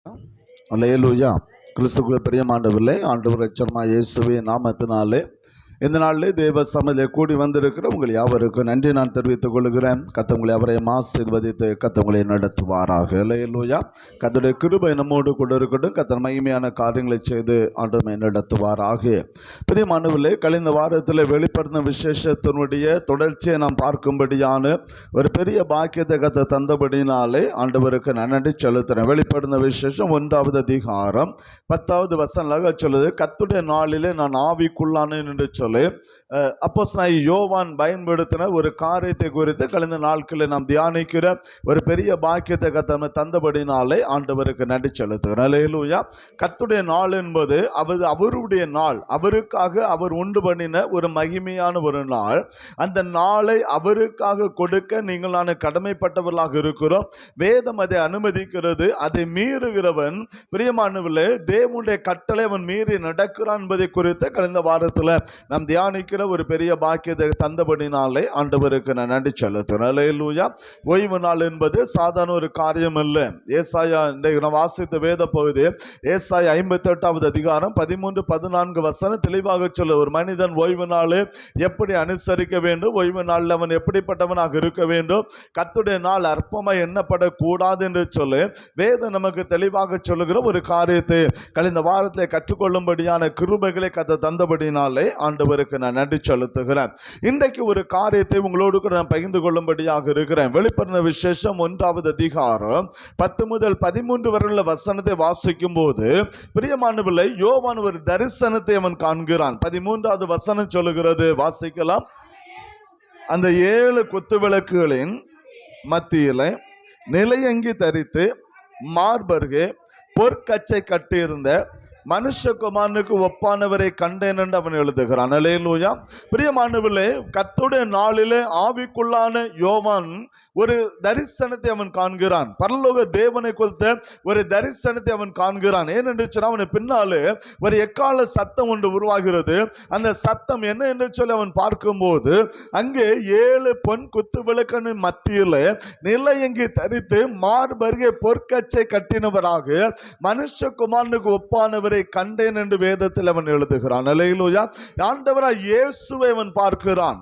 அல்லேலூயா. கிறிஸ்துவுக்குள் பிரியமானவர்களே, ஆண்டவர் இரட்சகருமாகிய இயேசுவின் நாமத்தினாலே இந்த நாளிலே தேவ சமூகத்திலே கூடி வந்திருக்கிற உங்கள் யாவருக்கும் நன்றி நான் தெரிவித்துக் கொள்கிறேன். கர்த்தர் உங்களை அவரையும் ஆசீர்வதித்து கர்த்தர் உங்களை நடத்துவாராக. அல்லேலூயா. கர்த்தருடைய கிருபை நம்மோடு கூட இருக்கட்டும். கர்த்தர் மகிமையான காரியங்களை செய்து ஆண்டவரை நடத்துவாராக. பிரியமானவர்களே, கழிந்த வாரத்தில் வெளிப்படுத்தின விசேஷத்தினுடைய தொடர்ச்சியை நாம் பார்க்கும்படியான ஒரு பெரிய பாக்கியத்தை கர்த்தர் தந்தபடினாலே ஆண்டவருக்கு நான் நன்றி செலுத்துகிறேன். வெளிப்படுத்தின விசேஷம் 1வது அதிகாரம் 10வது வசனமாக சொல்லுது, கர்த்தருடைய நாளிலே நான் ஆவிக்குள்ளானேன் என்று சொல்லி அப்போஸ்தலனாகிய யோவான் பயன்படுத்தின ஒரு காரியத்தை குறித்து கழிந்த நாட்களில் நாம் தியானிக்கிற ஒரு பெரிய பாக்கியத்தை கர்த்தர் தந்தபடினாலே ஆண்டவருக்கு நன்றி செலுத்துகிறேன். அல்லேலூயா. கர்த்தருடைய நாள் என்பது அவருடைய நாள், அவருக்காக அவர் உண்டு பண்ணின ஒரு மகிமையான ஒரு நாள். அந்த நாளை அவருக்காக கொடுக்க நீங்கள் நான் கடமைப்பட்டவர்களாக இருக்கிறோம். வேதம் அதை அனுமதிக்கிறது. அதை மீறுகிறவன் பிரியமானவர்களே தேவனுடைய கட்டளை அவன் மீறி நடக்கிறான் என்பதை குறித்து கழிந்த வாரத்தில் நாம் தியானிக்கிற ஒரு பெரிய பாக்கியத்தை தந்தபடினாலே ஆண்டவருக்கு நான் நன்றி செலுத்துகிறேன். அல்லேலூயா. ஓய்வு நாள் என்பது சாதாரண ஒரு காரியம் அல்ல. ஏசாயா நாம் வாசித்த வேத பகுதி ஏசாயா 58வது அதிகாரம் 13-14 வசனம் தெளிவாக சொல்ல, ஒரு மனிதன் ஓய்வு நாளை எப்படி அனுசரிக்க வேண்டும், ஓய்வு நாளில் அவன் எப்படிப்பட்டவனாக இருக்க வேண்டும், கர்த்தருடைய நாள் அற்பமாய் எண்ணப்படக்கூடாது என்று சொல்லி வேதம் நமக்கு தெளிவாக சொல்லுகிற ஒரு காரியத்தை கழிந்த வாரத்தில் கற்றுக்கொள்ளும்படியான கிருபைகளை கர்த்தர் தந்தபடினாலே ஆண்டவருக்கு நான் நன்றி செலுத்துகிறேன். இன்றைக்கு ஒரு காரியத்தை உங்களோடு கூட நான் பகிர்ந்து கொள்ளும்படியாக இருக்கிறேன். வெளிப்படுத்தின விசேஷம் 1வது அதிகாரம் 10 முதல் 13 வரையுள்ள வசனத்தை வாசிக்கும் போது பிரியமானவர்களே, யோவான் ஒரு தரிசனத்தை அவன் காண்கிறான். 13வது வசனம் சொல்லுகிறது, வாசிக்கலாம். அந்த 7 குத்துவிளக்குகளின் மத்தியிலே நிலையங்கி தரித்து மார்பருகே பொற்கச்சை கட்டியிருந்த மனுஷகுமாரனுக்கு ஒப்பானவரை கண்டேன் என்று அவன் எழுதுகிறான். அல்லேலூயா. பிரியமானவர்களே, கர்த்தருடைய நாளிலே ஆவிக்குள்ளான யோவான் ஒரு தரிசனத்தை அவன் காண்கிறான். பரலோக தேவனை குறித்த ஒரு தரிசனத்தை அவன் காண்கிறான். ஏனென்று சொன்னால் அவன் பின்னாலே ஒரு எக்கால சத்தம் ஒன்று உருவாகிறது. அந்த சத்தம் என்ன என்று சொல்லி அவன் பார்க்கும்போது அங்கே 7 பொன் குத்து விளக்கின் மத்தியிலே நிலையங்கி தரித்து மார்பருகே பொற்கச்சை கட்டினவராக மனுஷகுமாரனுக்கு ஒப்பானவர் கண்டேன் என்று வேதத்தில் அவன் எழுதுகிறான். அல்லேலூயா. ஆண்டவராய் இயேசுவை அவன் பார்க்கிறான்.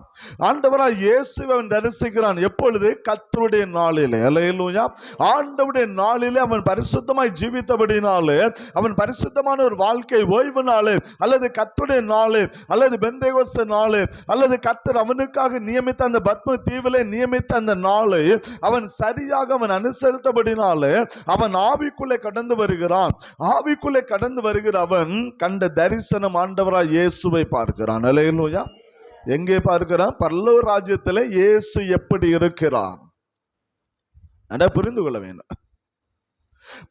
ஆண்டவராய் இயேசுவை அவன் தரிசிக்கிறான். எப்பொழுது? கர்த்தருடைய நாளிலே. அல்லேலூயா. ஆண்டவருடைய நாளிலே அவன் பரிசுத்தமாய் ஜீவித்தபடினாலே அவன் பரிசுத்தமான ஒரு வாழ்க்கை, ஓய்வு நாளே அல்லது கர்த்தருடைய நாளே அல்லது பெந்தேகோஸ்தே நாளே அல்லது கர்த்தர் அவனுக்காக நியமித்த அந்த பத்ம தீவிலே நியமித்த அந்த நாளை அவன் சரியாக அவன் அனுசரித்தபடினாலே அவன் ஆவிக்குள்ளே கடந்து வருகிறான். ஆவிக்குள்ளே கடந்து வருகிற அவன் கண்ட தரிசனம் ஆண்டவராய் இயேசுவை பார்க்கிறான். அல்லேலூயா. எங்கே பார்க்கிறான்? பரலோக ராஜ்யத்தில் இயேசு எப்படி இருக்கிறார் புரிந்து கொள்ள வேண்டும்.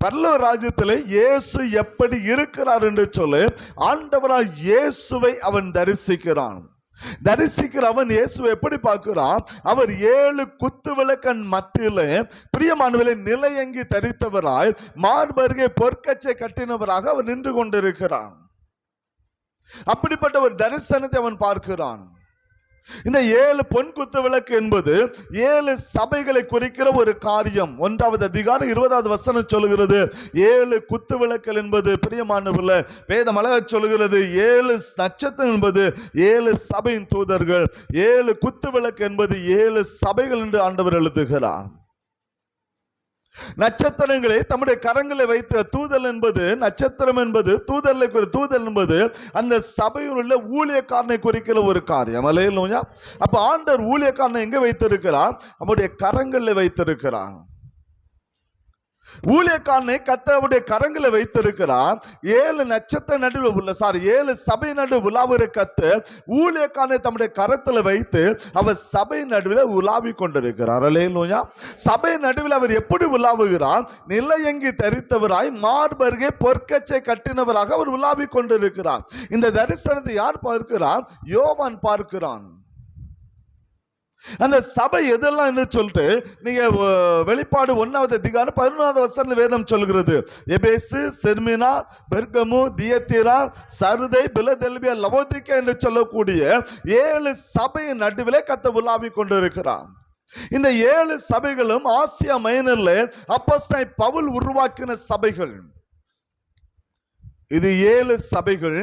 பரலோக ராஜ்யத்தில் இயேசு எப்படி இருக்கிறார் என்று சொல்லி ஆண்டவராய் இயேசுவை அவன் தரிசிக்கிறான். தரிசிக்கிற அவன் இயேசுவை எப்படி பார்க்கிறான்? அவர் 7 குத்து விளக்கன் மத்தியிலே பிரியமானவர்களே நிலையங்கி தரித்தவராய் மார்பருகே பொற்கச்சை கட்டினவராக அவன் நின்று கொண்டிருக்கிறான். அப்படிப்பட்ட ஒரு தரிசனத்தை அவன் பார்க்கிறான். இந்த 7 பொன் குத்து விளக்கு என்பது 7 சபைகளை குறிக்கிற ஒரு காரியம். 1வது அதிகாரம் 20வது வசனம் சொல்லுகிறது, 7 குத்து விளக்குகள் என்பது பிரியமானவர்களே வேதம் அழகாக சொல்லுகிறது 7 நட்சத்திரம் என்பது 7 சபையின் தூதர்கள், 7 குத்து விளக்கு என்பது 7 சபைகள் என்று ஆண்டவர் எழுதுகிறார். நட்சத்திரங்களை தம்முடைய கரங்களை வைத்த தூதல் என்பது நட்சத்திரம் என்பது தூதல் என்பது அந்த சபையில் உள்ள ஊழியக்காரனை குறிக்கிற ஒரு காரியம். அல்லேலூயா. அப்ப ஆண்டவர் ஊழியக்காரனை எங்க வைத்திருக்கிறார்? நம்முடைய கரங்களில் வைத்திருக்கிறார். ஊழியக்காரனை கர்த்தருடைய கரங்களை வைத்திருக்கிறார். 7 நட்சத்திர நடுவில் உள்ள 7 சபை நடுவில் உலாவுகிற கர்த்தர் ஊழியக்காரனை தம்முடைய கரத்தில் வைத்து அவர் சபை நடுவில் உலாவி கொண்டிருக்கிறார். அல்லேலூயா. சபை நடுவில் அவர் எப்படி உலாவுகிறார்? நிலையங்கி தரித்தவராய் மார்பருகே பொற்கச்சை கட்டினவராக அவர் உலாவி கொண்டிருக்கிறார். இந்த தரிசனத்தை யார் பார்க்கிறார்? யோவான் பார்க்கிறான். அந்த சபை எதெல்லாம் என்று சொல்லிட்டு நீங்க வெளிப்பாடு 1வது அதிகாரம் 11வது வசனத்தில் வேதம் சொல்கிறது, எபேசு, செர்மினா, பெர்கமு, தியத்தீரா, சர்தை, பிலதெல்பியா, லவோதிக்கா என்று சொல்லக்கூடிய 7 சபையின் நடுவிலே கர்த்தர் உலாவி கொண்டிருக்கிறார். இந்த 7 சபைகளும் ஆசியா மைனர்ல அப்போஸ்தலனாகிய பவுல் உருவாக்கின சபைகள். இது 7 சபைகள்,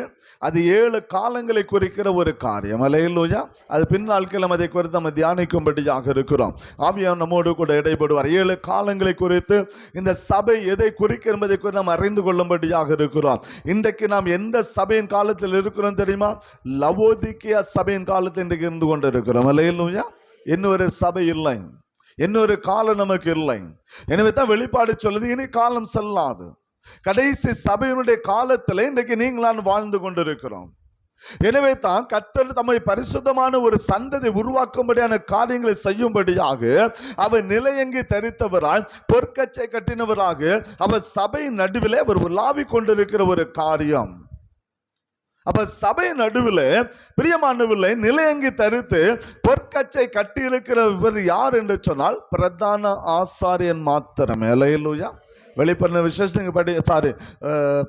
அது 7 காலங்களை குறிக்கிற ஒரு காரியம். அல்லேலூயா. அது பின்னாட்களும் அதை குறித்து நம்ம தியானிக்கும்படியாக இருக்கிறோம். ஆவியானவர் நம்மோடு கூட இடைப்படுவார். 7 காலங்களை குறித்து இந்த சபை எதை குறிக்கிறது என்பதை குறித்து நாம் அறிந்து கொள்ளும்படியாக இருக்கிறோம். இன்றைக்கு நாம் எந்த சபையின் காலத்தில் இருக்கிறோம் தெரியுமா? லவோதிக்கேயா சபையின் காலத்தில் இன்றைக்கு இருந்து கொண்டு இருக்கிறோம். அல்லேலூயா. இன்னொரு சபை இல்லை, இன்னொரு காலம் நமக்கு இல்லை. எனவே தான் வெளிப்பாடு சொல்லுது, இனி காலம் செல்லாது. கடைசி சபையினுடைய காலத்தில் இன்றைக்கு நீங்களான் வாழ்ந்து கொண்டிருக்கிறோம். எனவே தான் கர்த்தர் தம்மை பரிசுத்தமான ஒரு சந்ததி உருவாக்கும்படியான காரியங்களை செய்யும்படியாக அவர் நிலையங்கி தரித்தவராய் பொற்கச்சை கட்டினவராக அவர் சபை நடுவில் அவர் உலாவிக் கொண்டிருக்கிற ஒரு காரியம். அப்ப சபை நடுவில் பிரியமானவர்களே நிலையங்கி தரித்து பொற்கச்சை கட்டி இருக்கிறவர் யார் என்று சொன்னால் பிரதான ஆசாரியன் மாத்திரமே. அல்லேலூயா. வெளிப்படுத்தின விசேஷம்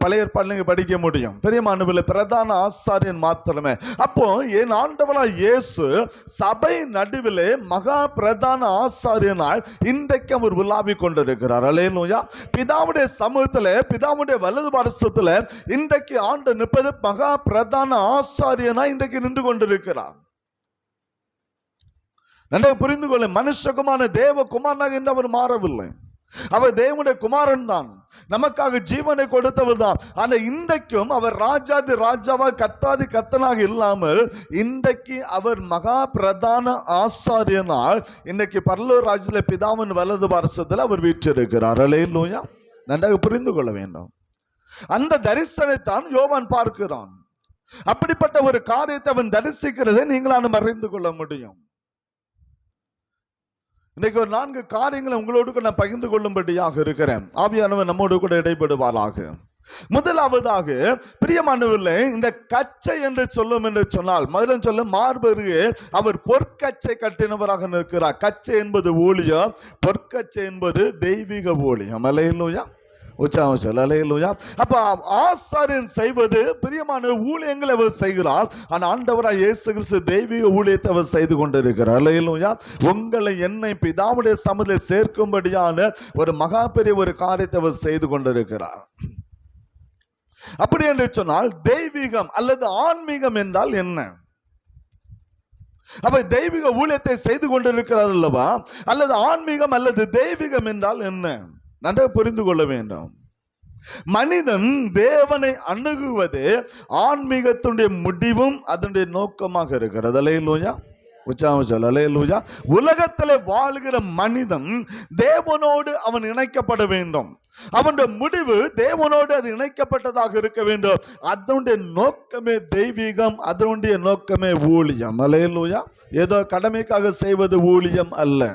பழைய ஏற்பாடு நீங்க படிக்க முடியும். பிரியமானவர்களே பிரதான ஆசாரியன் மாத்திரமே. அப்போ என் ஆண்டவராய் இயேசு சபை நடுவிலே மகா பிரதான ஆசாரியனாய் இன்றைக்கு அவர் உலாவிக் கொண்டிருக்கிறார். அல்லேலூயா. பிதாவுடைய சமூகத்தில் பிதாவுடைய வலது பாரசத்தில் இன்றைக்கு ஆண்டு நிற்பது மகா பிரதான ஆசாரியனாய் இன்றைக்கு நின்று கொண்டிருக்கிறார். நன்றாக புரிந்து கொள்ள, மனுஷகுமான தேவகுமாரனாக என்று அவர் மாறவில்லை. அவர் தேவனுடைய குமாரன் தான், நமக்காக ஜீவனை கொடுத்தவர் தான். ஆனா இன்றைக்கும் அவர் ராஜாதி ராஜாவாக கர்த்தாதி கர்த்தனாக இல்லாமல் இன்றைக்கு அவர் மகா பிரதான ஆசாரியனால் இன்றைக்கு பரலோக ராஜ்யத்திலே பிதாவின் வலது பாரசத்தில் அவர் வீற்றிருக்கிறார். அல்லேலூயா. நன்றாக புரிந்து கொள்ள வேண்டும். அந்த தரிசனத்தான் யோவான் பார்க்கிறான். அப்படிப்பட்ட ஒரு காரியத்தை அவன் தரிசிக்கிறதை நீங்களான அறிந்து கொள்ள முடியும். இன்னைக்கு ஒரு 4 காரியங்களை உங்களோடு நான் பகிர்ந்து கொள்ளும்படியாக இருக்கிறேன். ஆவியானவர் நம்மோடு கூட இடைப்படுவாராக. முதலாவதாக பிரியமானவர்களே, இந்த கச்சை என்று சொல்லும் என்று சொன்னால் முதல்ல சொல்ல மார்பருகே அவர் பொற்கச்சை கட்டினவராக நிற்கிறார். கச்சை என்பது ஊழியம், பொற்கச்சை என்பது தெய்வீக ஊழியம். அல்லேலூயா. அல்லேலூயா. அப்ப ஆசாரியன் செய்வது பிரியமான ஊழியங்களை அவர் செய்கிறார். ஆனா ஆண்டவராய் இயேசு கிறிஸ்து தெய்வீக ஊழியத்தை அவர் செய்து கொண்டிருக்கிறார். அல்லேலூயா. உங்களை என்னை பிதாவுடைய சமூகத்தில் சேர்க்கும்படியான ஒரு மகா பெரிய ஒரு காரியத்தை அவர் செய்து கொண்டிருக்கிறார். அப்படி என்று சொன்னால் தெய்வீகம் அல்லது ஆன்மீகம் என்றால் என்ன? அப்ப தெய்வீக ஊழியத்தை செய்து கொண்டிருக்கிறார் அல்லவா? அல்லது ஆன்மீகம் அல்லது தெய்வீகம் என்றால் என்ன? நன்றாக புரிந்து கொள்ள வேண்டும். மனிதன் தேவனை அணுகுவது ஆன்மீகத்தினுடைய முடிவும் அதனுடைய நோக்கமாக இருக்கிறது. அல்லேலூயா. அல்லேலூயா. உலகத்திலே வாழ்கிற மனிதன் தேவனோடு அவன் இணைக்கப்பட வேண்டும். அவனுடைய முடிவு தேவனோடு அது இணைக்கப்பட்டதாக இருக்க வேண்டும். அதனுடைய நோக்கமே தெய்வீகம், அதனுடைய நோக்கமே ஊழியம். அல்லேலூயா. ஏதோ கடமைக்காக செய்வது ஊழியம் அல்ல.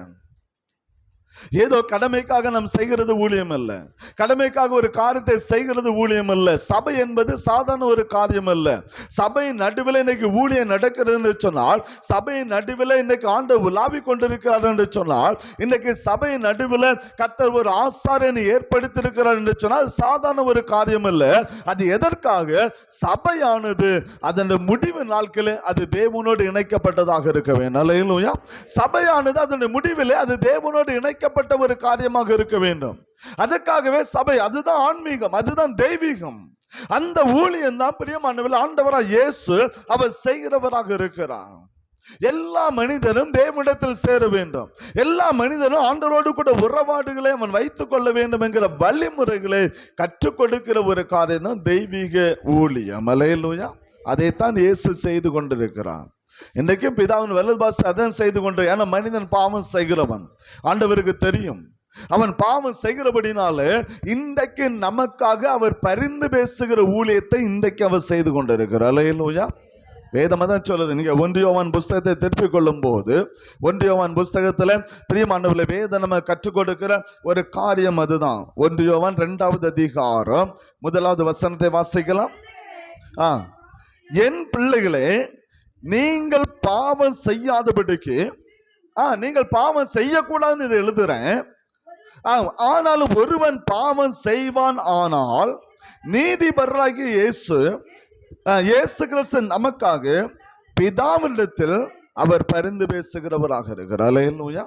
ஏதோ கடமைக்காக நாம் செய்கிறது ஊழியம் அல்ல. கடமைக்காக ஒரு காரியத்தை செய்கிறது ஊழியம் அல்ல. சபை என்பது சாதாரண ஒரு காரியம் அல்ல. சபை நடுவில் இன்னைக்கு ஊழியம் நடக்கிறது என்று சொன்னால், சபை நடுவில் இன்னைக்கு ஆண்டவர் உலாவிக் கொண்டிருக்கிறார் என்று சொன்னால், இன்னைக்கு சபை நடுவில் கர்த்தர் ஒரு ஆசாரியனை ஏற்படுத்தி இருக்கிறார் என்று சொன்னால் சாதாரண ஒரு காரியம் அல்ல. அது எதற்காக? சபையானது அதன் முடிவு நாட்களில் அது தேவனோடு இணைக்கப்பட்டதாக இருக்க வேண்டும். அல்லேலூயா. சபையானது அதன் முடிவில் அது தேவனோடு இணைக்கப்பட்ட ஒரு காரியமாக இருக்க வேண்டும். அதற்காகவே சபை, அதுதான் ஆன்மீகம், அதுதான் தெய்வீகம். அந்த ஊழியம் தான் பிரியமானவர்களே ஆண்டவராய் இயேசு அவர் செய்கிறவராக இருக்கிறார். எல்லா மனிதனும் தேவனிடத்தில் சேர வேண்டும். எல்லா மனிதனும் ஆண்டவரோடு கூட உறவாடுகளை அவன் வைத்துக் கொள்ள வேண்டும் என்கிற வழிமுறைகளை கற்றுக் கொடுக்கிற ஒரு காரியம் தான் தெய்வீக ஊழியம். அல்லேலூயா. அதைத்தான் இயேசு செய்து கொண்டிருக்கிறார். இன்றைக்கும் பிதாவின் வலது பாரசத்தில் அதான் செய்து கொண்டு. ஏன்னா மனிதன் பாவம் செய்கிறவன், ஆண்டவருக்கு தெரியும். அவன் பாவம் செய்கிறபடினாலே இன்றைக்கு நமக்காக அவர் பரிந்து பேசுகிற ஊழியத்தை இன்றைக்கு அவர் செய்து கொண்டிருக்கிறார். அல்லேலூயா. வேதம் தான் சொல்லுது. நீங்க 1 யோவான் புஸ்தகத்தை திருப்பிக் கொள்ளும் போது 1 யோவான் புஸ்தகத்துல பிரியமானவர்களே வேதம் நம்ம கற்றுக் கொடுக்கிற ஒரு காரியம் அதுதான். 1 யோவான் 2வது அதிகாரம் 1வது வசனத்தை வாசிக்கலாம். என் பிள்ளைகளே, நீங்கள் பாவம் செய்யாதபடிக்கு, நீங்கள் பாவம் செய்யக்கூடாதுன்னு இதை எழுதுறேன். ஆனாலும் ஒருவன் பாவம் செய்வான் ஆனால் நீதிபரராகிய இயேசு கிறிஸ்து நமக்காக பிதாவினிடத்தில் அவர் பரிந்து பேசுகிறவராக இருக்கிறார். அல்லேலூயா.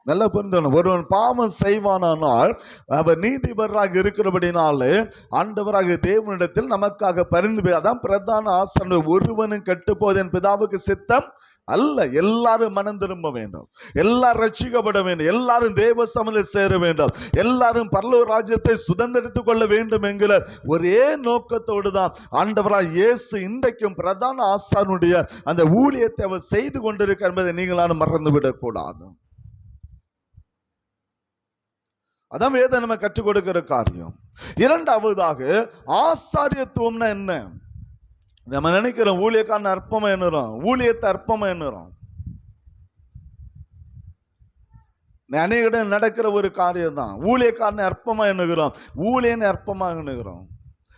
நல்லா புரிந்துக்கணும். ஒருவன் பாவம் செய்வானால் அவர் நீதிபராக இருக்கிறபடினாலே ஆண்டவராக தேவனிடத்தில் நமக்காக பரிந்து அதான் பிரதான ஆசாரியர். ஒருவனும் கெட்டு போதேன் பிதாவுக்கு சித்தம் அல்ல, எல்லாரும் மனம் திரும்ப வேண்டும், எல்லாரும் ரட்சிக்கப்பட வேண்டும், எல்லாரும் தேவ சமூகத்தில் சேர வேண்டும், எல்லாரும் பரலோக ராஜ்யத்தை சுதந்திரித்துக் கொள்ள வேண்டும் என்கிற ஒரே நோக்கத்தோடு தான் ஆண்டவராய் இயேசு இன்றைக்கும் பிரதான ஆசாரியனுடைய அந்த ஊழியத்தை அவர் செய்து கொண்டிருக்க என்பதை நீங்களான மறந்துவிடக் கூடாது. அதான் வேதம் நம்ம கற்றுக் கொடுக்கிற காரியம். இரண்டாவதாக ஆசாரியத்துவம்னா என்ன? நம்ம நினைக்கிறோம் ஊழியக்காரன் அற்பமா எண்ணுறோம், ஊழியத்தை அற்பமா எண்ணுறோம். அநேக நடக்கிற ஒரு காரியம் தான். ஊழியக்காரனை அற்பமா எண்ணுகிறோம், ஊழியனை அற்பமா எண்ணுகிறோம்.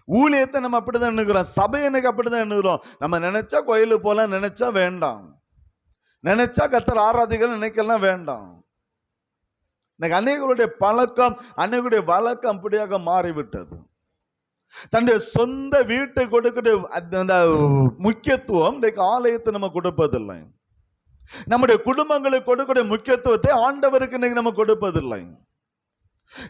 ஊழியத்தை நம்ம அப்படிதான் எண்ணுகிறோம், சபையை அப்படிதான் எண்ணுகிறோம். நம்ம நினைச்சா கோயிலுக்கு போல, நினைச்சா வேண்டாம், நினைச்சா கர்த்தர் ஆராதிக்க நினைக்கலாம் வேண்டாம். இன்னைக்கு அநேகருடைய பழக்கம், அநேகருடைய வழக்கம் அப்படியாக மாறிவிட்டது. தன்னுடைய சொந்த வீட்டை கொடுக்கிற அந்த முக்கியத்துவம் இன்றைக்கு ஆலயத்தை நம்ம கொடுப்பதில்லை. நம்முடைய குடும்பங்களுக்கு கொடுக்கிற முக்கியத்துவத்தை ஆண்டவருக்கு இன்னைக்கு நம்ம கொடுப்பதில்லை.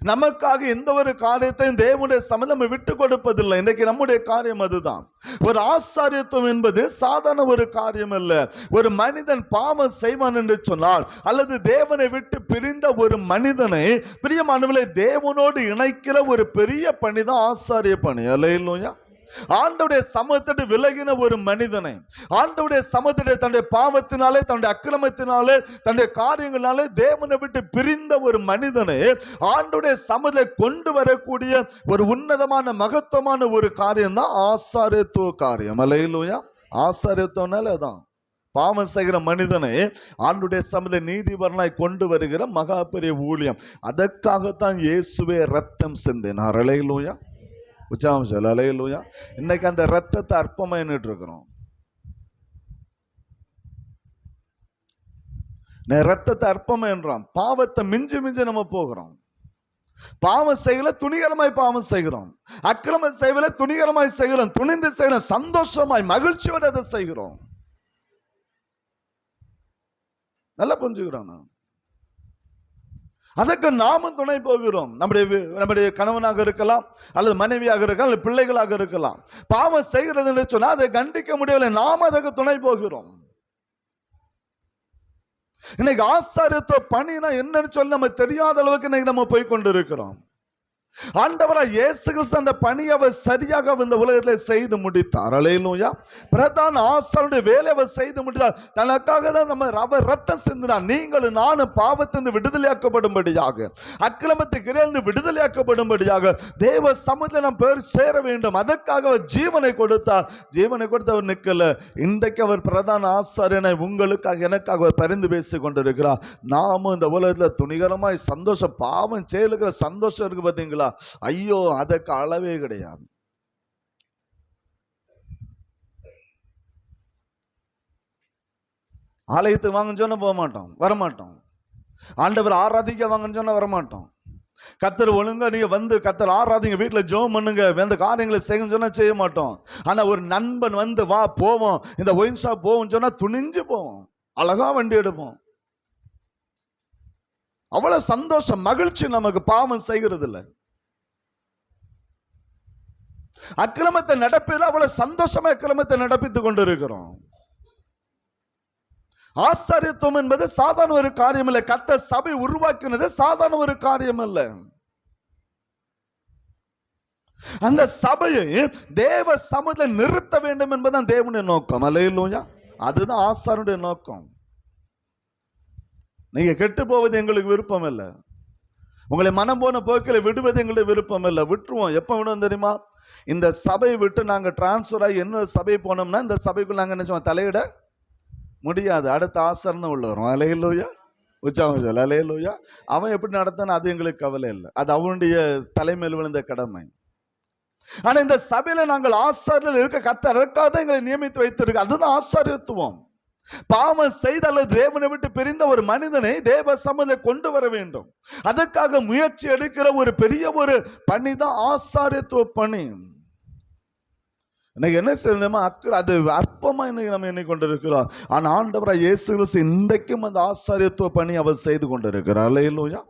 நமக்காக எந்த ஒரு காரியத்தையும் தேவனுடைய சம்மதம் விட்டு கொடுப்பதில்லை. இன்றைக்கு நம்முடைய காரியம் அதுதான். ஒரு ஆசாரியத்துவம் என்பது சாதாரண ஒரு காரியம் அல்ல. ஒரு மனிதன் பாவம் செய்வான் என்று சொன்னால், அல்லது தேவனை விட்டு பிரிந்த ஒரு மனிதனை பிரியமானவர்களே தேவனோடு இணைக்கிற ஒரு பெரிய பணி தான் ஆசாரிய பணி. அல்லேலூயா. ஆண்டவருடைய சமூகத்தை விலகின ஒரு மனிதனை, ஆண்டவருடைய சமூகத்தை தன்னுடைய பாவத்தினாலே, தன்னுடைய அக்கிரமத்தினாலே, தன்னுடைய காரியங்களாலே தேவனை விட்டு பிரிந்த ஒரு மனிதனை ஆண்டவருடைய சமூகத்தை கொண்டு வரக்கூடிய ஒரு உன்னதமான மகத்துவமான ஒரு காரியம் தான் ஆசாரியத்துவ காரியம். அல்லேலூயா. ஆசாரியத்துவனால அதான் பாவம் செய்கிற மனிதனை ஆண்டவருடைய சமூகத்தை நீதிபரனாய் கொண்டு வருகிற மகா பெரிய ஊழியம். அதற்காகத்தான் இயேசுவே ரத்தம் சிந்தினார். அல்லேலூயா. உச்சாரம் சொல்ல. அல்லேலூயா. இன்னைக்கு அந்த ரத்தத்தை அற்பமா எண்ணிட்டு இருக்கிறோம். ரத்தத்தை அற்பமா என்றோம். பாவத்தை மிஞ்சி மிஞ்சி நம்ம போகிறோம். பாவம் செய்யல துணிகரமாய் பாவம் செய்கிறோம், அக்கிரம செய்யல துணிகரமாய் செய்கிறோம், துணிந்து செய்யலாம், சந்தோஷமாய் மகிழ்ச்சியோடு அதை செய்கிறோம். நல்லா புரிஞ்சுக்கிறோம். அதற்கு நாமும் துணை போகிறோம். நம்முடைய கணவனாக இருக்கலாம், அல்லது மனைவியாக இருக்கலாம், அல்லது பிள்ளைகளாக இருக்கலாம். பாவம் செய்கிறது என்று சொன்னால் அதை கண்டிக்க முடியவில்லை, நாம் அதற்கு துணை போகிறோம். இன்னைக்கு ஆசாரியத்துவ பணினா என்னன்னு சொல்லி நம்ம தெரியாத அளவுக்கு இன்னைக்கு நம்ம போய் கொண்டு இருக்கிறோம். ஆண்டவராய் இயேசு கிறிஸ்து அந்த பணியை அவர் சரியாக இந்த உலகத்தில் செய்து முடித்தார். அல்லேலூயா. பிரதான ஆசாரியனுடைய வேலையை அவர் செய்து முடித்தார். தனக்காக தான் அவர் ரத்தம் சிந்தினார். நீங்களும் நானும் பாவத்திலிருந்து விடுதலையாக்கப்படும்படியாக, அக்கிரமத்துக்கு இருந்து விடுதலையாக்கப்படும்படியாக தேவ சமூகத்தில் நாம் பேர் சேர வேண்டும். அதற்காக அவர் ஜீவனை கொடுத்தார். ஜீவனை கொடுத்து அவர் நிற்கல. இன்றைக்கு அவர் பிரதான ஆசாரியனை உங்களுக்காக எனக்காக பரிந்து பேசி கொண்டிருக்கிறார். நாமும் இந்த உலகத்தில் துணிகரமாய் சந்தோஷம், பாவம் செயலுக்கிற சந்தோஷம் இருக்கு பார்த்தீங்களா? ஐயோ, அதற்கு அளவே கிடையாது. ஆலயத்துக்கு வாங்கன்னு சொன்னா போக மாட்டோம், வரமாட்டோம். ஆண்டவர் ஆராதிக்க வாங்கன்னு சொன்னா வரமாட்டோம். கர்த்தர் ஒழுங்கா நீங்க வந்து கர்த்தர் ஆராதிங்க, வீட்டுல ஜெபம் பண்ணுங்க, எந்த காரியங்களை செய்யணும்னு சொன்னா செய்ய மாட்டோம். ஆனா ஒரு நண்பன் வந்து வா போவோம், இந்த ஒயின் ஷாப் போவோம் சொன்னா துணிஞ்சு போவோம், அழகா வண்டி எடுப்போம். அவ்வளவு சந்தோஷம், மகிழ்ச்சி நமக்கு. பாவம் செய்கிறது இல்லை, அக்கிரமத்தை நடப்பில் அவ்வளவு சந்தோஷமா அக்கிரமத்தை நடப்பித்துக் கொண்டிருக்கிறோம். ஆசாரியத்துவம் என்பது சாதாரண ஒரு காரியம் இல்லை. கர்த்தர் சபை உருவாக்கினது சாதாரண ஒரு காரியம் அல்ல. அந்த சபையை தேவ சமூகத்தில் நிறுத்த வேண்டும் என்பதுதான் தேவனுடைய நோக்கம். அல்லேலூயா. அதுதான் ஆசாரியனுடைய நோக்கம். நீங்க கெட்டு போவது எங்களுக்கு விருப்பம் இல்லை, உங்களை மனம் போன போக்கில் விடுவது எங்களுக்கு விருப்பம் இல்லை. விட்டுருவோம். எப்ப விடுவோம் தெரியுமா? இந்த சபையை விட்டு நாங்க டிரான்ஸ்பர் ஆகி இன்னொரு சபை போனோம்னா இந்த சபைக்குள்ள நாங்க என்ன தலையிட முடியாது. அடுத்த ஆசாரம் உள்ள வரும். அல்லேலூயா. உற்சாகம் சொல்ல. அல்லேலூயா. அவன் எப்படி நடத்தான அது எங்களுக்கு கவலை இல்லை, அது அவனுடைய தலைமையில் விழுந்த கடமை. ஆனா இந்த சபையில நாங்கள் ஆசாரியர்கள் இருக்க கர்த்தர் அதற்காக எங்களை நியமித்து வைத்திருக்கு. அதுதான் ஆசாரியத்துவம். பாவம் செய்த அல்லது தேவனை விட்டு பிரிந்த ஒரு மனிதனை தேவ சமூகத்தை கொண்டு வர வேண்டும். அதற்காக முயற்சி எடுக்கிற ஒரு பெரிய ஒரு பணி தான் ஆசாரியத்துவ பணி. இன்னைக்கு என்ன செய்யணுமா அது அற்பமா இன்னைக்கு நம்ம எண்ணிக்கொண்டிருக்கிறோம். ஆனா ஆண்டவராக இயேசு கிறிஸ்து இன்றைக்கும் அந்த ஆசாரியத்துவ பணி அவர் செய்து கொண்டிருக்கிறார். அல்லேலூயா.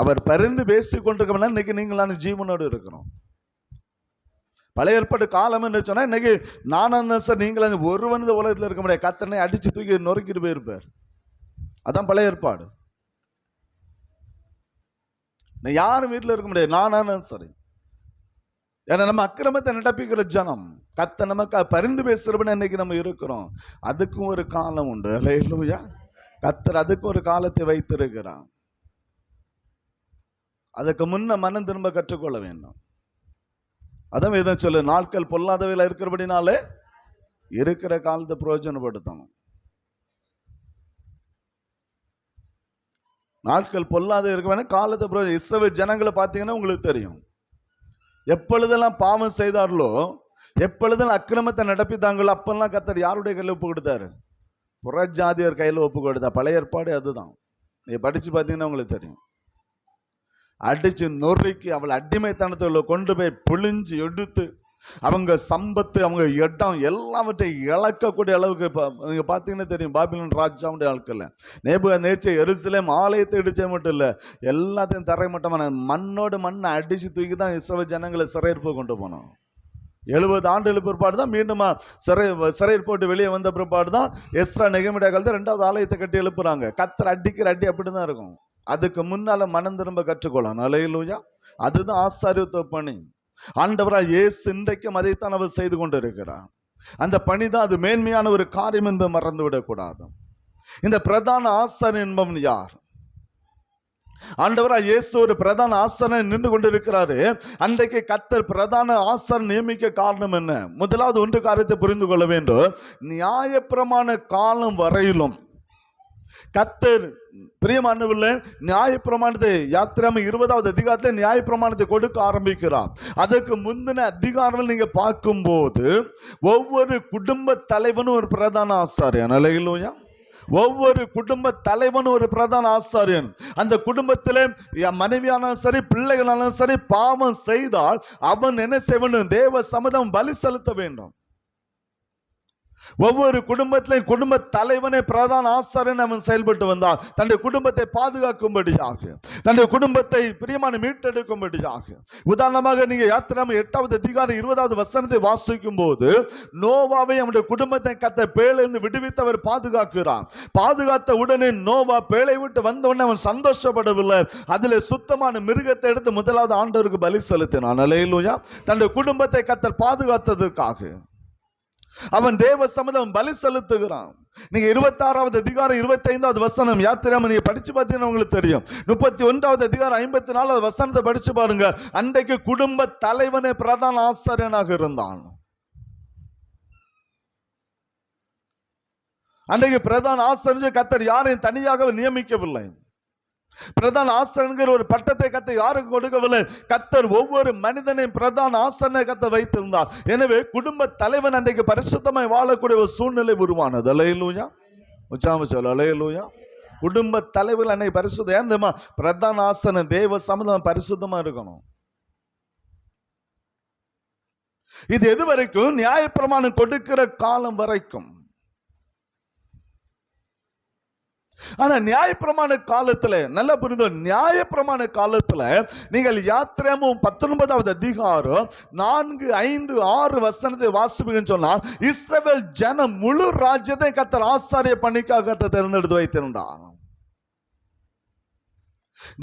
அவர் பரிந்து பேசிக் கொண்டிருக்கோம்னா இன்னைக்கு நீங்களான ஜீவனோடு இருக்கிறோம். பழைய ஏற்பாடு காலம் என்று சொன்னா இன்னைக்கு நானும் சார் நீங்களும் ஒருவன் இந்த உலகத்தில் இருக்க முடியாது. கர்த்தனை அடிச்சு தூக்கி நொறுக்கிட்டு போயிருப்பார். அதான் பழைய ஏற்பாடு. யாரும் வீட்டில் இருக்க முடியாது. நானும் சரி. ஏன்னா நம்ம அக்கிரமத்தை நடப்பிக்கிற ஜனம். கர்த்தர் நமக்கு பரிந்து பேசுறவன் இன்னைக்கு நம்ம இருக்கிறோம். அதுக்கும் ஒரு காலம் உண்டு. அல்லேலூயா. கர்த்தர் அதுக்கு ஒரு காலத்தை வைத்திருக்கிறான். அதுக்கு முன்ன மனம் திரும்ப கற்றுக்கொள்ள வேண்டும். அதான் வேதம் சொல்லு, நாட்கள் பொல்லாதவையில் இருக்கிறபடினாலே இருக்கிற காலத்தை பிரயோஜனப்படுத்தணும். நாட்கள் பொல்லாத இருக்க வேணும், காலத்தை பிரயோஜனம். இஸ்ரவேல் ஜனங்களை பார்த்தீங்கன்னா உங்களுக்கு தெரியும், எப்பொழுதெல்லாம் பாவம் செய்தார்களோ, எப்பொழுதெல்லாம் அக்கிரமத்தை நடப்பித்தாங்களோ, அப்பெல்லாம் கர்த்தர் யாருடைய கையில் ஒப்பு கொடுத்தாரு? புறஜாதியர் கையில் ஒப்பு கொடுத்தா. பழைய ஏற்பாடு அதுதான். நீங்க படிச்சு பார்த்தீங்கன்னா உங்களுக்கு தெரியும். அடிச்சு நொறுக்கி அவள் அடிமைத்தனத்துல கொண்டு போய் பிழிஞ்சு எடுத்து அவங்க சம்பத்து, அவங்க இடம் எல்லாவற்றையும் இழக்கக்கூடிய அளவுக்கு நீங்க பாத்தீங்கன்னா தெரியும். பாபிலோன் ராஜாவுடைய ஆட்கள் நேபுகாத்நேச்சர் எருசலேம் ஆலயத்தை இடிச்ச மட்டும் இல்ல, எல்லாத்தையும் தரைமட்டமான மண்ணோடு மண்ணை அடிச்சு தூக்கி தான் இஸ்ரவேல் ஜனங்களை சிறையிருப்பு கொண்டு போனோம். 70 ஆண்டுகள் பிற்பாடு தான் மீண்டும் சிறையில் போட்டு வெளியே வந்த பிற்பாடு தான் எஸ்ரா நெகேமியா காலத்தில் 2வது ஆலயத்தை கட்டி எழுப்புறாங்க. கர்த்தர் அடிக்கிற அடி அப்படிதான் இருக்கும். அதுக்கு முன்னால மனம் திரும்ப கற்றுக்கொள்ளணும். அல்லேலூயா. அதுதான் ஆசாரியத்துவ பணி. ஆண்டவராக இயேசு இன்றைக்கும் அதைத்தான் அவர் செய்து கொண்டிருக்கிறார். அந்த பணிதான் அது மேன்மையான ஒரு காரியம் என்பதை மறந்து விடக்கூடாது. இந்த பிரதான ஆசாரியன் என்பவன் யார்? ஆண்டவராக இயேசு ஒரு பிரதான ஆசாரியன் நின்று கொண்டிருக்கிறாரு. அன்றைக்கு கர்த்தர் பிரதான ஆசாரியன் நியமிக்க காரணம் என்ன? முதலாவது ஒன்று காரியத்தை புரிந்து கொள்ள வேண்டும். நியாயப்பிரமாண காலம் வரையிலும் கர்த்தர் பிரியமானவர்களே, நியாயப்பிரமாணத்தை யாத்திராகமம் 20வது அதிகாரத்தில் நியாயப்பிரமாணத்தை கொடுக்க ஆரம்பிக்கிறார். அதற்கு முந்தின அதிகாரங்கள் நீங்க பார்க்கும்போது ஒவ்வொரு குடும்ப தலைவனும் ஒரு பிரதான ஆசாரியன். அல்லேலூயா. ஒவ்வொரு குடும்ப தலைவனும் ஒரு பிரதான ஆசாரியன். அந்த குடும்பத்திலே மனைவியானாலும் சரி, பிள்ளைகளாலும் சரி, பாவம் செய்தால் அவன் என்ன செய்யணும்? தேவ சமூகம் பலி செலுத்த வேண்டும். ஒவ்வொரு குடும்பத்திலையும் குடும்ப தலைவனை பிரதான ஆசாரியன் அவன் செயல்பட்டு வந்தான். தன்னுடைய குடும்பத்தை பாதுகாக்கும்படியாக, தன்னுடைய குடும்பத்தை பிரியமான மீட்டெடுக்கும்படியாக. உதாரணமாக நீங்க யாத்திராகமம் 8வது அதிகாரம் 20வது வசனத்தை வாசிக்கும் போது, நோவாவை அவனுடைய குடும்பத்தை கர்த்தர் பேழையிலிருந்து விடுவித்தவர் பாதுகாக்கிறான். பாதுகாத்த உடனே நோவா பேழை விட்டு வந்த உடனே அவன் சந்தோஷப்படவில்லை. அதில் சுத்தமான மிருகத்தை எடுத்து முதலாவது ஆண்டவருக்கு பலி செலுத்தினான். அல்லேலூயா. தன்னுடைய குடும்பத்தை கர்த்தர் பாதுகாத்ததற்காக அவன் தேவ சமூகம் பலி செலுத்துகிறான். நீங்க 26வது அதிகாரம் 25வது வசனம் யாத்திராகமம் நீங்க படிச்சு பார்த்தீங்கன்னா உங்களுக்கு தெரியும். 31வது அதிகாரம் 54வது வசனத்தை படிச்சு பாருங்க. அன்றைக்கு குடும்ப தலைவனே பிரதான ஆசாரியனாக இருந்தான். அன்றைக்கு பிரதான ஆசாரியன் கர்த்தர் யாரையும் தனியாக நியமிக்கவில்லை. பிரதான ஆசாரியர் ஒரு பட்டத்தை கர்த்தர் யாருக்கு கொடுக்கவில்லை. கர்த்தர் ஒவ்வொரு மனிதனையும் பிரதான ஆசாரியனை கர்த்தர் வைத்திருந்தார். எனவே குடும்ப தலைவன் அன்றைக்கு பரிசுத்தமாய் வாழக்கூடிய ஒரு சூழ்நிலை உருவானது. அல்லேலூயா. உச்சாம சொல்ல அல்லேலூயா. குடும்ப தலைவர் அன்னைக்கு பரிசுத்தம். ஏன் பிரதான ஆசாரியன் தேவ சமூகம் பரிசுத்தமா இருக்கணும். இது எது வரைக்கும்? நியாயப்பிரமாணம் கொடுக்கிற காலம் வரைக்கும். ஆனா நியாயப்பிரமாண காலத்துல நல்ல புரிந்து, நியாயப்பிரமாண காலத்துல நீங்கள் யாத்திராகமம் 19வது அதிகாரம் 4, 5, 6 வசனத்தை வாசிப்பீங்கன்னு சொன்னா, இஸ்ரவேல் ஜனம் முழு ராஜ்யத்தை கர்த்தர் ஆசாரிய பணிக்காக கர்த்தர் தேர்ந்தெடுத்து வைத்திருந்தார்.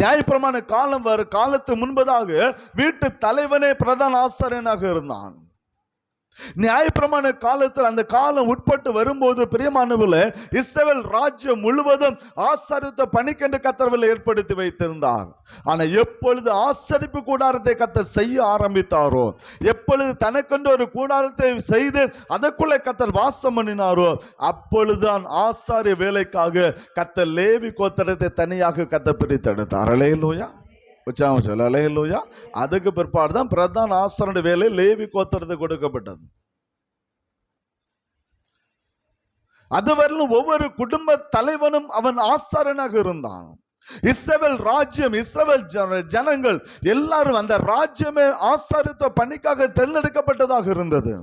நியாயப்பிரமாண காலம் வர காலத்து முன்பதாக வீட்டு தலைவனே பிரதான ஆசாரியனாக இருந்தான். நியாயப்பிரமாண காலத்தில் அந்த காலம் உட்பட்டு வரும்போது பிரியமானவர்களே, இஸ்ரவேல் ராஜ்யம் முழுவதும் ஆசரித்த பணிக்கென்று கர்த்தர் ஏற்படுத்தி வைத்திருந்தார். ஆனா எப்பொழுது ஆசரிப்பு கூடாரத்தை கர்த்தர் செய்ய ஆரம்பித்தாரோ, எப்பொழுது தனக்கென்று ஒரு கூடாரத்தை செய்து அதற்குள்ளே கர்த்தர் வாசம் பண்ணினாரோ, அப்பொழுதுதான் ஆசாரிய வேலைக்காக கர்த்தர் லேவி கோத்திரத்தை தனியாக கர்த்தர் பிரித்தெடுத்தார். அல்லேலூயா. அல்லேலூயா. அதுக்கு பிற்பாடுதான் பிரதான ஆசாரியனுடைய வேலை லேவி கோத்திரத்துக்கு கொடுக்கப்பட்டது. அதுவரையிலும் ஒவ்வொரு குடும்ப தலைவனும் அவன் ஆசாரியனாக இருந்தான். இஸ்ரவேல் ராஜ்யம், இஸ்ரவேல் ஜனங்கள் எல்லாரும் அந்த ராஜ்யமே ஆசாரித்த பணிக்காக தேர்ந்தெடுக்கப்பட்டதாக இருந்தது.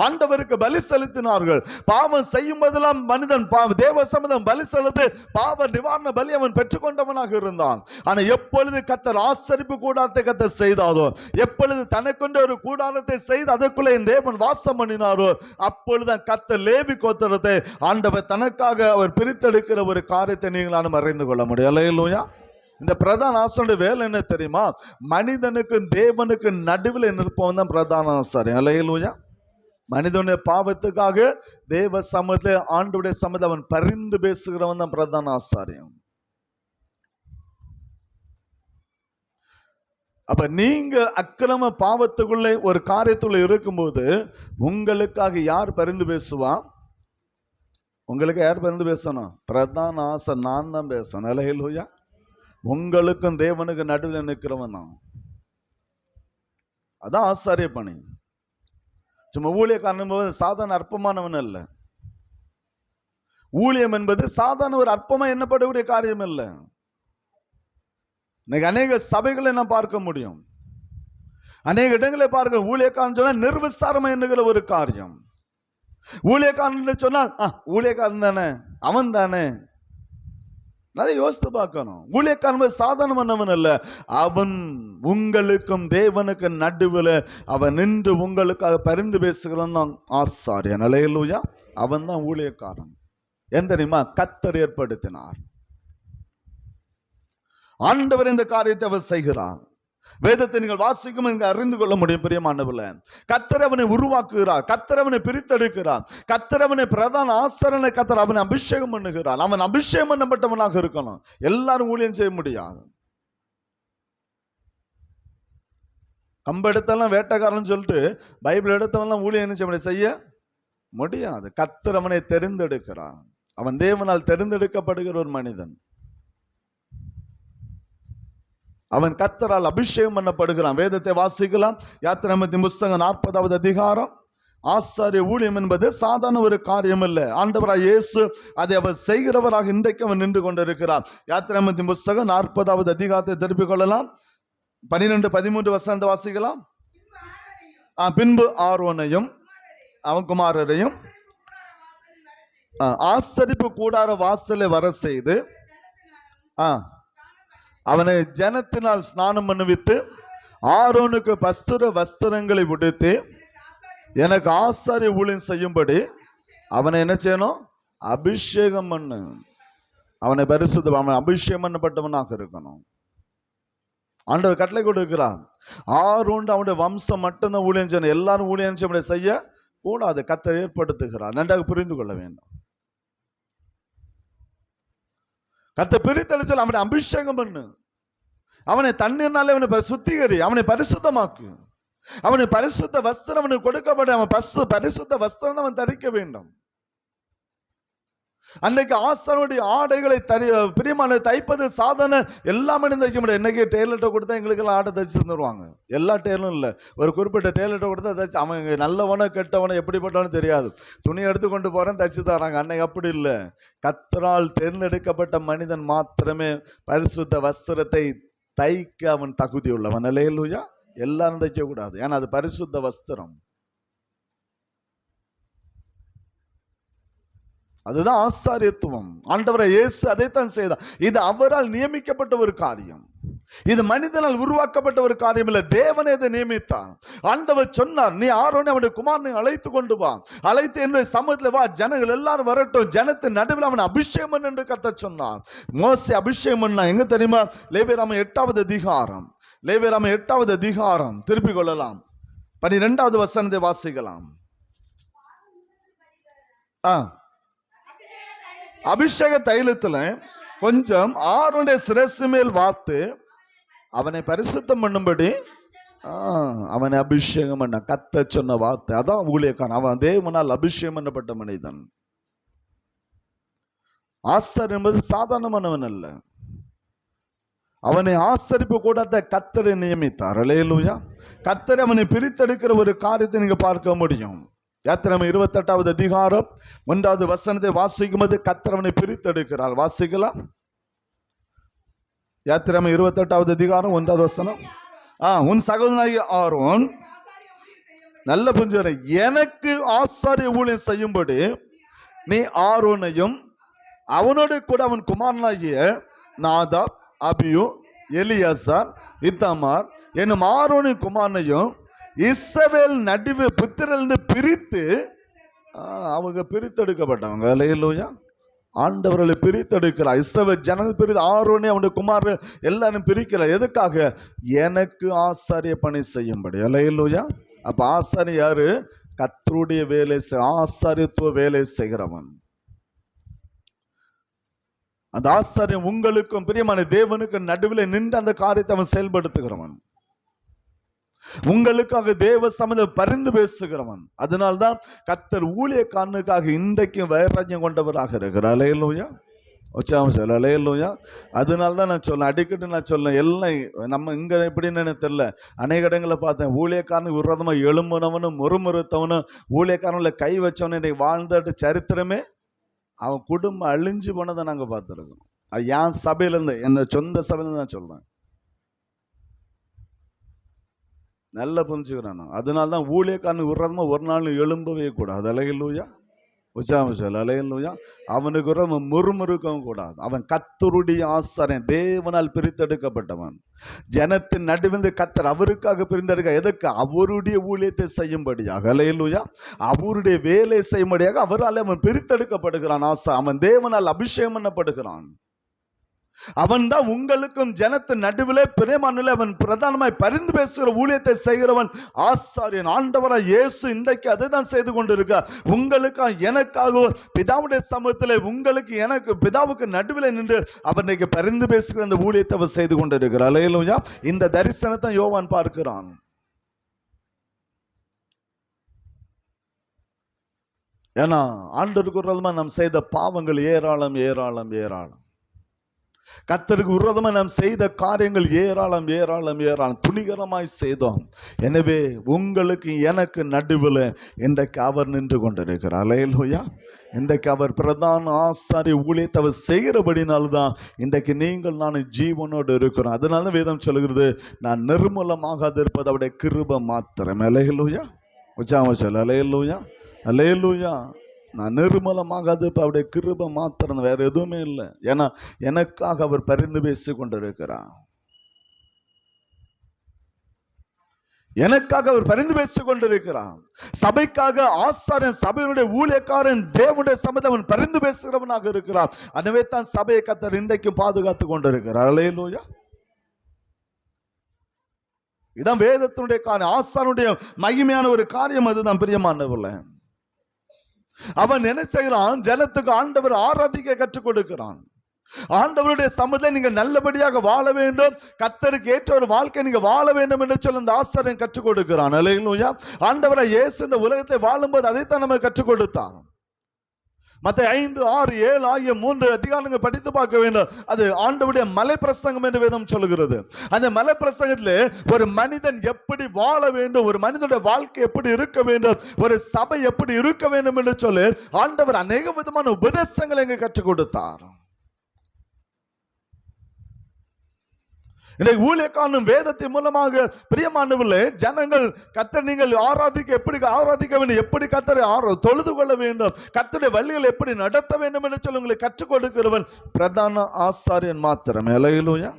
ஆண்டவருக்கு பலி செலுத்தினார்கள். பாவம் செய்யும் போதெல்லாம் மனிதன் தேவ சமூகம் பலி செலுத்தி பாவ நிவாரண பலி அவன் பெற்றுக்கொண்டவனாக இருந்தான். ஆனா எப்பொழுது கர்த்தர் ஆசரிப்பு கூடாரத்தை கர்த்தர் செய்தாரோ, எப்பொழுது தனக்கொண்ட ஒரு கூடாரத்தை செய்து அதற்குள்ளே தேவன் வாசம் பண்ணினாரோ, அப்பொழுது கர்த்தர் லேவி கோத்திரத்தை ஆண்டவர் தனக்காக அவர் பிரித்தெடுக்கிற ஒரு காரியத்தை நீங்களாலும் அறிந்து கொள்ள முடியும். அல்லேலூயா. இந்த பிரதான ஆசாரியனுடைய வேலை என்ன தெரியுமா? மனிதனுக்கும் தேவனுக்கு நடுவில் நிற்பவன் தான் பிரதான ஆசாரியன். அல்லேலூயா. மனிதனுடைய பாவத்துக்காக தேவ சமூகத்தை ஆண்டவருடைய சமூகத்தை அவன் பரிந்து பேசுகிறவன் தான் பிரதான ஆசாரியன். அப்ப நீங்க அக்கிரம பாவத்துக்குள்ளே ஒரு காரியத்துள்ள இருக்கும்போது உங்களுக்காக யார் பரிந்து பேசுவா? உங்களுக்கு யார் பரிந்து பேசணும்? பிரதான ஆசாரியன் நான் தான் பேசணும். அல்லேலூயா. உங்களுக்கும் தேவனுக்கு நடுவில் நிற்கிறவன் தான். அதான் ஆசாரிய பணி. சும்மா ஊழியக்காரன் சாதாரண அற்பமானவன் அல்ல. ஊழியம் என்பது சாதாரண ஒரு அற்பமா எண்ணப்படக்கூடிய காரியம் அல்ல. இன்னைக்கு அநேக சபைகளை நான் பார்க்க முடியும், அநேக இடங்களை பார்க்க. ஊழியக்காரன் சொன்னா நிர்விசாரமா எண்ணுகிற ஒரு காரியம். ஊழியக்காரன் சொன்னால் ஊழியக்காரன் தானே, அவன் தானே. நிறைய யோசித்து பார்க்கணும். ஊழியக்காரன் சாதாரணமானவன் அல்ல. அவன் உங்களுக்கும் தேவனுக்கு நடுவில் அவன் நின்று உங்களுக்காக பரிந்து பேசுகிறவன் தான் ஆசாரியன். அல்லேலூயா. அவன் தான் ஊழியக்காரன். எந்த தெரியுமா? கர்த்தர் ஏற்படுத்தினார். ஆண்டவர் இந்த காரியத்தை அவர் செய்கிறார். வேதத்தை நீங்கள் வாசிக்கும் அறிந்து கொள்ள முடியும். பிரியமானவர்களே, கர்த்தர் அவனை உருவாக்குகிறார், கர்த்தர் அவனை பிரித்தெடுக்கிறார், கர்த்தர் அவனை பிரதான ஆசாரியனை கர்த்தர் அவனை அபிஷேகம் பண்ணுகிறார். அவன் அபிஷேகம் பண்ணப்பட்டவனாக இருக்கணும். எல்லாரும் ஊழியம் செய்ய முடியாது. கம்ப எடுத்தெல்லாம் வேட்டைக்காரன் சொல்லிட்டு பைபிள் எடுத்தவெல்லாம் ஊழியம் செய்ய முடியாது. கர்த்தர் அவனை தெரிந்தெடுக்கிறார். அவன் தேவனால் தெரிந்தெடுக்கப்படுகிற ஒரு மனிதன். அவன் கர்த்தரால் அபிஷேகம் பண்ணப்படுகிறான். வேதத்தை வாசிக்கலாம். யாத்திராகமத்தின் புஸ்தகம் 40வது அதிகாரம். ஆசாரிய ஊழியம் என்பது சாதாரண ஒரு காரியம் இல்லை. ஆண்டவராய் இயேசு அதை அவர் செய்கிறவராக இன்றைக்கு அவன் நின்று கொண்டிருக்கிறார். யாத்திராகமத்தின் புஸ்தகம் 40வது அதிகாரத்தை திருப்பிக் கொள்ளலாம். 12-13 வசனத்தை வாசிக்கலாம். பின்பு ஆரோனையும் அவன் குமாரரையும் ஆசரிப்பு கூடார வாசலை வர செய்து அவனை ஜனத்தினால் ஸ்நானம் பண்ணுவித்து ஆரோனுக்கு பஸ்துர வஸ்திரங்களை உடுத்தி எனக்கு ஆசாரிய ஊழியம் செய்யும்படி அவனை என்ன செய்யணும்? அபிஷேகம் பண்ணு. அவனை பரிசுத்த அவன் அபிஷேகம் பண்ணப்பட்டவனாக இருக்கணும். ஆண்டவர் கட்டளை கொடுக்கிறான். ஆரோன் அவனுடைய வம்சம் மட்டும்தான் ஊழியம் செய்யணும். எல்லாரும் ஊழியம் செய்ய கூடாது. கர்த்தர் ஏற்படுத்துகிறார். நன்றாக புரிந்து கொள்ள வேண்டும். கர்த்தர் பிரித்தெடுத்து அவனை அபிஷேகம் பண்ணு. அவனை தண்ணீர்னாலே அவனை சுத்திகரி, அவனை பரிசுத்தமாக்கு. அவனை பரிசுத்த வஸ்திரம் அவனுக்கு கொடுக்கப்பட அவன் பரிசுத்த வஸ்திரம் அவன் தரிக்க வேண்டும். அன்னைக்கு ஆசாரியனுடைய ஆடைகளை பிரியமான தைப்பது சாதாரண எல்லாமே தைக்க முடியாது. இன்னைக்கு டெய்லர்ட்ட கொடுத்தா எங்களுக்கு எல்லாம் ஆடை தைச்சு தந்துருவாங்க. எல்லா டெய்லரும் இல்லை, ஒரு குறிப்பிட்ட டெய்லர்ட்ட கொடுத்தா தைச்சு. அவங்க நல்லவன கெட்டவன எப்படிப்பட்டவனு தெரியாது, துணி எடுத்து கொண்டு போறேன் தைச்சு தராங்க. அன்னைக்கு அப்படி இல்லை. கர்த்தரால் தேர்ந்தெடுக்கப்பட்ட மனிதன் மாத்திரமே பரிசுத்த வஸ்திரத்தை தைக்க அவன் தகுதி உள்ளவன். அல்லேலூயா. எல்லாரும் தைக்க கூடாது, ஏன்னா அது பரிசுத்த வஸ்திரம். அதுதான் ஆசாரியத்துவம். ஆண்டவரை இயேசு அதைத்தான் செய்தார். இது அவரால் நியமிக்கப்பட்ட ஒரு காரியம். இது மனிதனால் உருவாக்கப்பட்ட ஒரு காரியம் இல்லை. தேவனே இதை நியமித்தார். ஆண்டவர் சொன்னார், நீ ஆரோனை அவனுடைய குமாரனை அழைத்து கொண்டு வா, அழைத்து என்னுடைய சமூகத்தில் வா, ஜனங்கள் எல்லாரும் வரட்டும், ஜனத்தின் நடுவில் அவன் அபிஷேகம் என்று கர்த்தர் சொன்னார். மோசே அபிஷேகம் பண்ணா எங்க தெரியுமா? லேவியராகமம் 8வது அதிகாரம். லேவியராகமம் 8வது அதிகாரம் திருப்பிக் கொள்ளலாம். 12வது வசனத்தை வாசிக்கலாம். அபிஷேக தைலத்துல கொஞ்சம் ஆரோனுடைய சிரசு மேல் வார்த்து அவனை பரிசுத்தம் பண்ணும்படி அவனை அபிஷேகம் பண்ண. கர்த்தர் சொன்ன வார்த்தை அதான் ஊழியக்காரன். அவன் தேவனால் அபிஷேகம் பண்ணப்பட்ட மனிதன். ஆசாரியன் என்பது சாதாரணமானவன் அல்ல. அவனை ஆசரிப்பு கூடாத கர்த்தரை நியமித்தார். அல்லேலூயா. கர்த்தரை அவனை பிரித்தெடுக்கிற ஒரு காரியத்தை நீங்க பார்க்க முடியும். யாத்திராகமம் 28வது அதிகாரம் 1வது வசனத்தை வாசிக்கும் போது கர்த்தர் அவனை பிரித்தெடுக்கிறார். வாசிக்கலாம். யாத்திராகமம் 28வது அதிகாரம் 1வது வசனம். உன் சகோதரனாகிய ஆரோன் நல்ல புரிஞ்சுக்கிற, எனக்கு ஆசாரிய ஊழியம் செய்யும்படி நீ ஆரோனையும் அவனோடு கூட அவன் குமாரனாகிய நாதாப், அபியூ, எலியாசார், இத்தாமார் என்னும் ஆரோனின் குமாரனையும் இஸ்ரவேல் நடுவே புத்திரலிருந்து பிரித்து, அவங்க பிரித்தெடுக்கப்பட்டவங்க. அல்லேலூயா. ஆண்டவர்களை பிரித்தெடுக்கிறார். இஸ்ரவேல் ஜனங்கள் பிரித்து ஆரோனே அவனுடைய குமார் எல்லாரும் பிரிக்கிறார். எதுக்காக? எனக்கு ஆசாரிய பணி செய்யும்படி. அல்லேலூயா. அப்ப ஆசாரி யாரு? கர்த்தருடைய வேலை, ஆசாரியத்துவ வேலை செய்கிறவன். அந்த ஆசாரியம் உங்களுக்கும் பிரியமான தேவனுக்கு நடுவில் நின்று அந்த காரியத்தை அவன் செயல்படுத்துகிறவன். உங்களுக்காக தேவ சமூகம் பரிந்து பேசுகிறவன். அதனால்தான் கர்த்தர் ஊழியக்காரனுக்காக இன்றைக்கும் வைராக்கியம் கொண்டவராக இருக்கிறார். அல்லேலூயா. அல்லேலூயா. அதனால்தான் நான் சொல்ல, அடிக்கடி நான் சொல்ல, எல்லாம் நம்ம இங்க எப்படின்னு தெரியல, அநேக இடங்களை பார்த்தேன். ஊழியக்காரனுக்கு விரோதமா எழும்புனவனும் முறுமுறுத்தவனும் ஊழியக்காரனுல கை வச்சவனும் இன்னைக்கு வாழ்ந்த சரித்திரமே, அவன் குடும்பம் அழிஞ்சு போனதை நாங்க பார்த்துருக்கோம். அது என் சபையிலேருந்து, என்ன சொந்த சபையிலேருந்து நான் சொல்றேன். நல்லா புரிஞ்சுக்கிறான். அதனால்தான் ஊழியக்காரனுக்கு விரோதமா ஒரு நாள் எழும்பவே கூடாது. அல்லேலூயா. அல்லேலூயா. அவனுக்கு விரோதமா முறுமுறுக்கவும் கூடாது. அவன் கர்த்தருடைய ஆசாரியன், தேவனால் பிரித்தெடுக்கப்பட்டவன். ஜனத்தின் நடுவிலிருந்து கர்த்தர் அவருக்காக பிரித்தெடுக்க, எதற்கு? அவருடைய ஊழியத்தை செய்யும்படியாக. அல்லேலூயா. அவருடைய வேலை செய்யும்படியாக அவரால் அவன் பிரித்தெடுக்கப்படுகிறான். அவன் தேவனால் அபிஷேகம் பண்ணப்படுகிறான். அவன் தான் உங்களுக்கும் ஜனத்தின் நடுவிலே பிரேமானிலே அவன் பிரதானமாய் பரிந்து பேசுகிற ஊழியத்தை செய்கிறவன் ஆசாரியன். ஆண்டவராய் இயேசு இன்றைக்கு அதை தான் செய்து கொண்டிருக்கிறார். உங்களுக்காக எனக்காக பிதாவுடைய சமூகத்தில் உங்களுக்கு எனக்கு பிதாவுக்கு நடுவில் நின்று அவர் இன்னைக்கு பரிந்து பேசுகிற அந்த ஊழியத்தை அவர் செய்து கொண்டிருக்கிறார். அல்லேலூயா. இந்த தரிசனத்தை யோவான் பார்க்கிறான். ஏன்னா ஆண்டவருக்கு விரோதமா நாம் செய்த பாவங்கள் ஏராளம் ஏராளம் ஏராளம். கர்த்தருக்கு விரோதமா நாம் செய்த காரியங்கள் ஏராளம் ஏராளம் ஏராளம், துணிகரமாய் செய்தோம். எனவே உங்களுக்கு எனக்கு நடுவில் இன்றைக்கு அவர் நின்று கொண்டிருக்கிறார். அல்லேலூயா. இன்றைக்கு அவர் பிரதான ஆசாரிய ஊழியத்தை அவர் செய்கிறபடினால்தான் இன்றைக்கு நீங்கள் நான் ஜீவனோடு இருக்கிறோம். அதனால வேதம் சொல்கிறது, நான் நிர்மூலமாகாது இருப்பது அவருடைய கிருபை மாத்திரம். அல்லேலூயா. அல்லேலூயா. அல்லேலூயா. நான் நிர்மலமாகாது இப்ப அவருடைய கிருபை மாத்திரம், வேற எதுவுமே இல்லை. ஏன்னா எனக்காக அவர் பரிந்து பேசி கொண்டிருக்கிறார். எனக்காக அவர் பரிந்து பேசிக் கொண்டிருக்கிறான். சபைக்காக ஆசாரியன், சபையினுடைய ஊழியக்காரன், தேவனுடைய சபையை அவன் பரிந்து பேசுகிறவனாக இருக்கிறான். எனவே தான் சபையை கர்த்தர் இன்றைக்கு பாதுகாத்து கொண்டிருக்கிறார். அல்லேலூயா. இதான் வேதத்தினுடைய காரியம், ஆசாரியனுடைய மகிமையான ஒரு காரியம். அதுதான் பிரியமானவர்களே. அவன் என்ன செய்கிறான்? ஜனத்துக்கு ஆண்டவர் ஆராதிக்க கற்றுக் கொடுக்கிறான். ஆண்டவருடைய சமூகத்தை நீங்க நல்லபடியாக வாழ வேண்டும், கர்த்தருக்கு ஏற்ற ஒரு வாழ்க்கை நீங்க வாழ வேண்டும் என்று சொல்லி அந்த ஆசாரியன் கற்றுக் கொடுக்கிறான். அல்லேலூயா. ஆண்டவரை இயேசு இந்த உலகத்தை வாழும்போது அதைத்தான் நம்ம கற்றுக் கொடுத்தான். மத்தேயு 5, 6, 7 ஆகிய 3 அதிகாரங்கள் படித்து பார்க்க வேண்டும். அது ஆண்டவருடைய மலை பிரசங்கம் என்று வேதம் சொல்லுகிறது. அந்த மலை பிரசங்கத்திலே ஒரு மனிதன் எப்படி வாழ வேண்டும், ஒரு மனிதனுடைய வாழ்க்கை எப்படி இருக்க வேண்டும், ஒரு சபை எப்படி இருக்க வேண்டும் என்று சொல்லி ஆண்டவர் அநேக விதமான உபதேசங்களை இங்கு கற்றுக் கொடுத்தார். இன்றைக்கு ஊழியக்காரனும் வேதத்தின் மூலமாக பிரியமானவர்களே, ஜனங்கள் கர்த்தரை நீங்கள் ஆராதிக்க எப்படி ஆராதிக்க வேண்டும், எப்படி கர்த்தரை தொழுது கொள்ள வேண்டும், கர்த்தருடைய வழிகளை எப்படி நடத்த வேண்டும் என்று சொல்லி உங்களுக்கு கற்றுக் கொடுக்கிறவன் பிரதான ஆசாரியன் மாத்திரமே. அல்லேலூயா.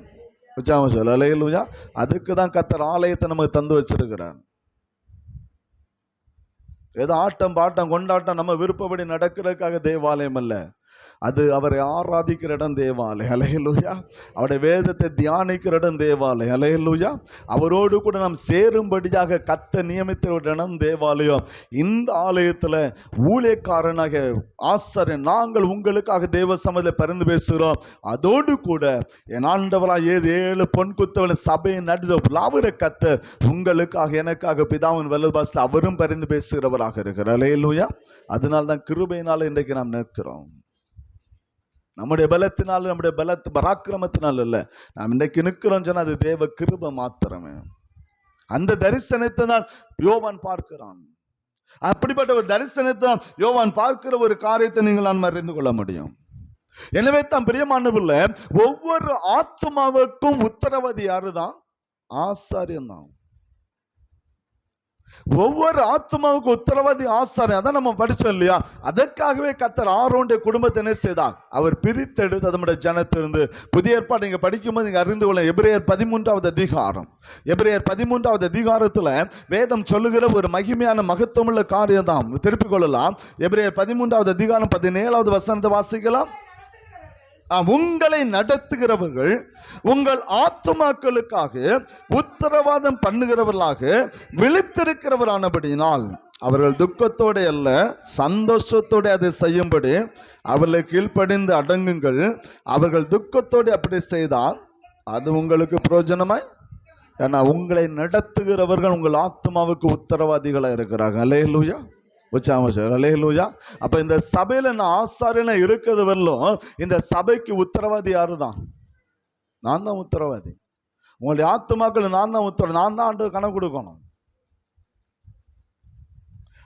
அல்லேலூயா. அதுக்கு தான் கர்த்தர் ஆலயத்தை நமக்கு தந்து வச்சிருக்கிறார். ஏதோ ஆட்டம் பாட்டம் கொண்டாட்டம் நம்ம விருப்பப்படி நடக்கிறதுக்காக தேவாலயம் அல்ல, அது அவரை ஆராதிக்கிற இடம் தேவாலயம். அல்லேலூயா. அவருடைய வேதத்தை தியானிக்கிற இடம் தேவாலயம். அல்லேலூயா. அவரோடு கூட நாம் சேரும்படியாக கர்த்தர் நியமித்த இடம் தேவாலயம். இந்த ஆலயத்தில் ஊழியக்காரனாக ஆசாரியன் நாங்கள் உங்களுக்காக தேவ சமூகத்தில் பரிந்து பேசுகிறோம். அதோடு கூட என் ஆண்டவராக 7 பொன் குத்தவள சபையின் நடுவில் அவரை கர்த்தர் உங்களுக்காக எனக்காக பிதாவின் வலது பாசத்தில் அவரும் பரிந்து பேசுகிறவராக இருக்கிறார். அல்லேலூயா. அதனால தான் கிருபையினால இன்றைக்கு நாம் நிற்கிறோம். நம்முடைய பலத்தினால, நம்முடைய பராக்கிரமத்தினால இல்ல, நாம் இன்றைக்கு நிற்கிறோம் சொன்னா அது தேவ கிருபை மாத்திரமே. அந்த தரிசனத்தை தான் யோவான் பார்க்கிறான். அப்படிப்பட்ட ஒரு தரிசனத்தை யோவான் பார்க்கிற ஒரு காரியத்தை நீங்கள் நான் அறிந்து கொள்ள முடியும். எனவே தான் பிரியமானவர்களே, ஒவ்வொரு ஆத்மாவுக்கும் உத்தரவாதி யாருதான்? ஆசாரியன் தான். ஒவ்வொரு ஆத்மாவுக்கு உத்தரவாதி ஆசாரியன். அதான் நம்ம படிச்சோம் இல்லையா? அதற்காகவே கர்த்தர் ஆரோனுடைய குடும்பத்தை என்ன செய்தார்? அவர் பிரித்தெடுத்து நம்முடைய ஜனத்திலிருந்து. புதிய ஏற்பாடு நீங்க படிக்கும்போது நீங்க அறிந்து கொள்ள, எபிரேயர் 13வது அதிகாரம், எபிரேயர் 13வது அதிகாரத்துல வேதம் சொல்லுகிற ஒரு மகிமையான மகத்துவமுள்ள காரியம் தான். திருப்பிக் கொள்ளலாம். எபிரேயர் 13வது அதிகாரம் 17வது வசனத்தை வாசிக்கலாம். உங்களை நடத்துகிறவர்கள் உங்கள் ஆத்துமாக்களுக்காக உத்தரவாதம் பண்ணுகிறவர்களாக விழித்திருக்கிறவரானபடியினால் அவர்கள் துக்கத்தோட அல்ல சந்தோஷத்தோட அதை செய்யும்படி அவர்களை கீழ்ப்படிந்து அடங்குங்கள். அவர்கள் துக்கத்தோடு அப்படி செய்தால் அது உங்களுக்கு பிரயோஜனமாய். ஏன்னா உங்களை நடத்துகிறவர்கள் உங்கள் ஆத்மாவுக்கு உத்தரவாதிகளா இருக்கிறாங்க. அல்லேலூயா, அல்லேலூயா. அப்ப இந்த சபையில நான் ஆசாரியனா இருக்கிறது வரலும் இந்த சபைக்கு உத்தரவாதி யாருதான்? நான் தான் உத்தரவாதி. உங்களுடைய ஆத்துமாக்கள் நான் தான் உத்தரவாதி. நான் தான் ஆண்டவர் கணக்கு கொடுக்கணும்.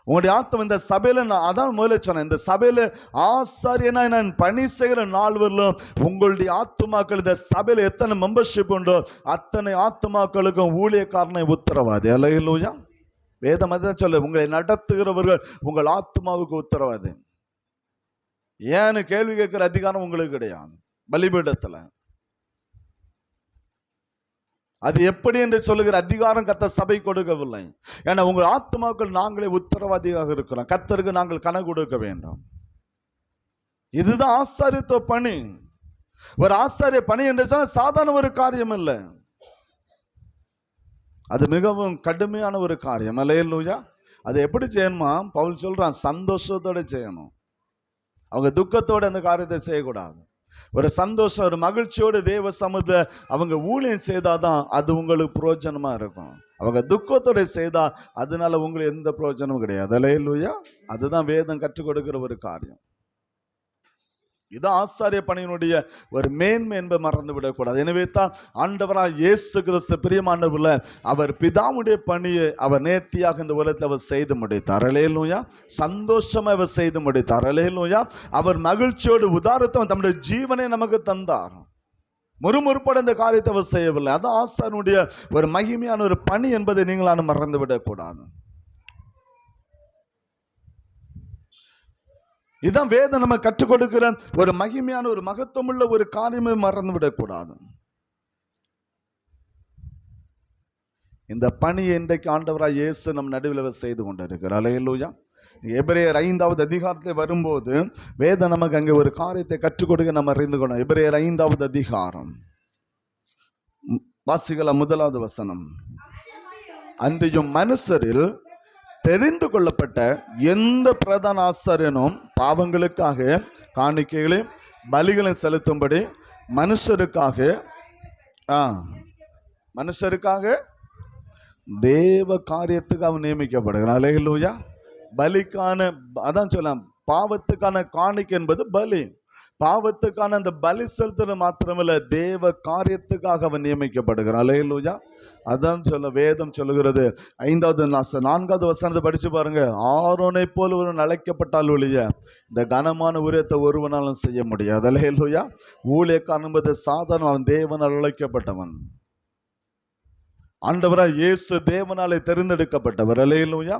உங்களுடைய ஆத்மா இந்த சபையில நான் அதான் முதல்ல சொன்னேன், இந்த சபையில ஆசாரியனா நான் பணி செய்கிற நாள் வரலும் உங்களுடைய ஆத்துமாக்கள் இந்த சபையில எத்தனை மெம்பர்ஷிப் உண்டோ அத்தனை ஆத்துமாக்களுக்கும் ஊழியக்காரனை உத்தரவாதி. அல்லேலூயா. வேதம் அதான் சொல்ல, உங்களை நடத்துகிறவர்கள் உங்கள் ஆத்மாவுக்கு உத்தரவாதி. ஏன்னு கேள்வி கேட்கிற அதிகாரம் உங்களுக்கு கிடையாது பலிபீடத்துல. அது எப்படி என்று சொல்லுகிற அதிகாரம் கர்த்தர் சபை கொடுக்கவில்லை. ஏன்னா உங்கள் ஆத்மாக்கள் நாங்களே உத்தரவாதியாக இருக்கிறோம். கர்த்தருக்கு நாங்கள் கணக்கு கொடுக்க வேண்டும். இதுதான் ஆசாரியத்துவ பணி. ஒரு ஆசாரிய பணி என்று சொன்னா சாதாரண ஒரு காரியம் இல்லை, அது மிகவும் கடுமையான ஒரு காரியம். அல்லேலூயா. அது எப்படி செய்யணுமா? பவுல் சொல்றான், சந்தோஷத்தோட செய்யணும். அவங்க துக்கத்தோட அந்த காரியத்தை செய்யக்கூடாது. ஒரு சந்தோஷம், ஒரு மகிழ்ச்சியோடு தேவ சமூகத்தை அவங்க ஊழியம் செய்தாதான் அது உங்களுக்கு பிரயோஜனமா இருக்கும். அவங்க துக்கத்தோட செய்தா அதனால உங்களுக்கு எந்த பிரயோஜனமும் கிடையாது. அல்லேலூயா. அதுதான் வேதம் கற்றுக் கொடுக்கிற ஒரு காரியம். இது ஆசாரிய பணியினுடைய ஒரு மேன்மை என்பதை மறந்து விடக்கூடாது. எனவே தான் ஆண்டவராக இயேசு கிறிஸ்து பிரியமானவர்ல அவர் பிதாவுடைய பணியை அவர் நேர்த்தியாக இந்த உலகத்தில் அவர் செய்து முடித்தார். அல்லேலூயா. சந்தோஷமா அவர் செய்து முடித்தார். அல்லேலூயா. அவர் மகிழ்ச்சியோடு உதாரத்தம் தம்முடைய ஜீவனை நமக்கு தந்தார். முறுமுறுப்பட இந்த காரியத்தை அவர் செய்யவில்லை. அதான் ஆசாரியனுடைய ஒரு மகிமையான ஒரு பணி என்பதை நீங்களான மறந்து விடக்கூடாது. இதான் வேதம் நம்ம கற்றுக் கொடுக்கிற ஒரு மகிமையான ஒரு மகத்துவமுள்ள ஒரு காரியமே மறந்து விடக்கூடாது. இந்த பணியை இன்றைக்கு ஆண்டவராய் இயேசு நம் நடுவில் செய்து கொண்டிருக்கிறார். அல்லேலூயா. எபிரேயர் 5வது அதிகாரத்தில் வரும்போது வேதம் நமக்கு அங்கே ஒரு காரியத்தை கற்றுக் கொடுக்க நம்ம அறிந்து கொள்ளணும். எபிரேயர் 5வது அதிகாரம் வாசிக்கலாம் 1வது வசனம். அன்றையும் மனுஷரில் தெரிந்து கொள்ளப்பட்ட எந்த பிரதான ஆசாரியனும் பாவங்களுக்காக காணிக்கைகளையும் பலிகளையும் செலுத்தும்படி மனுஷருக்காக தேவ காரியத்துக்கு அவன் நியமிக்கப்படுகிறான். அல்லேலூயா. பலிக்கான அதான் சொல்லலாம், பாவத்துக்கான காணிக்கை என்பது பலி. பாவத்துக்கான அந்த பலி செலுத்துறது மாத்திரமல்ல, தேவ காரியத்துக்காக அவன் நியமிக்கப்படுகிறான். அல்லேலூயா. அதான் சொல்ல வேதம் சொல்லுகிறது. 4வது வசனத்தை படிச்சு பாருங்க. ஆரோனை போல் ஒரு அழைக்கப்பட்டால் ஒழிய இந்த கனமான ஊழியத்தை ஒருவனாலும் செய்ய முடியாது. அல்லேலூயா. ஊழியக்காரன் என்பது சாதாரண, அவன் தேவனால் அழைக்கப்பட்டவன். ஆண்டவராய் இயேசு தேவனாலே தெரிந்தெடுக்கப்பட்டவர். அல்லேலூயா.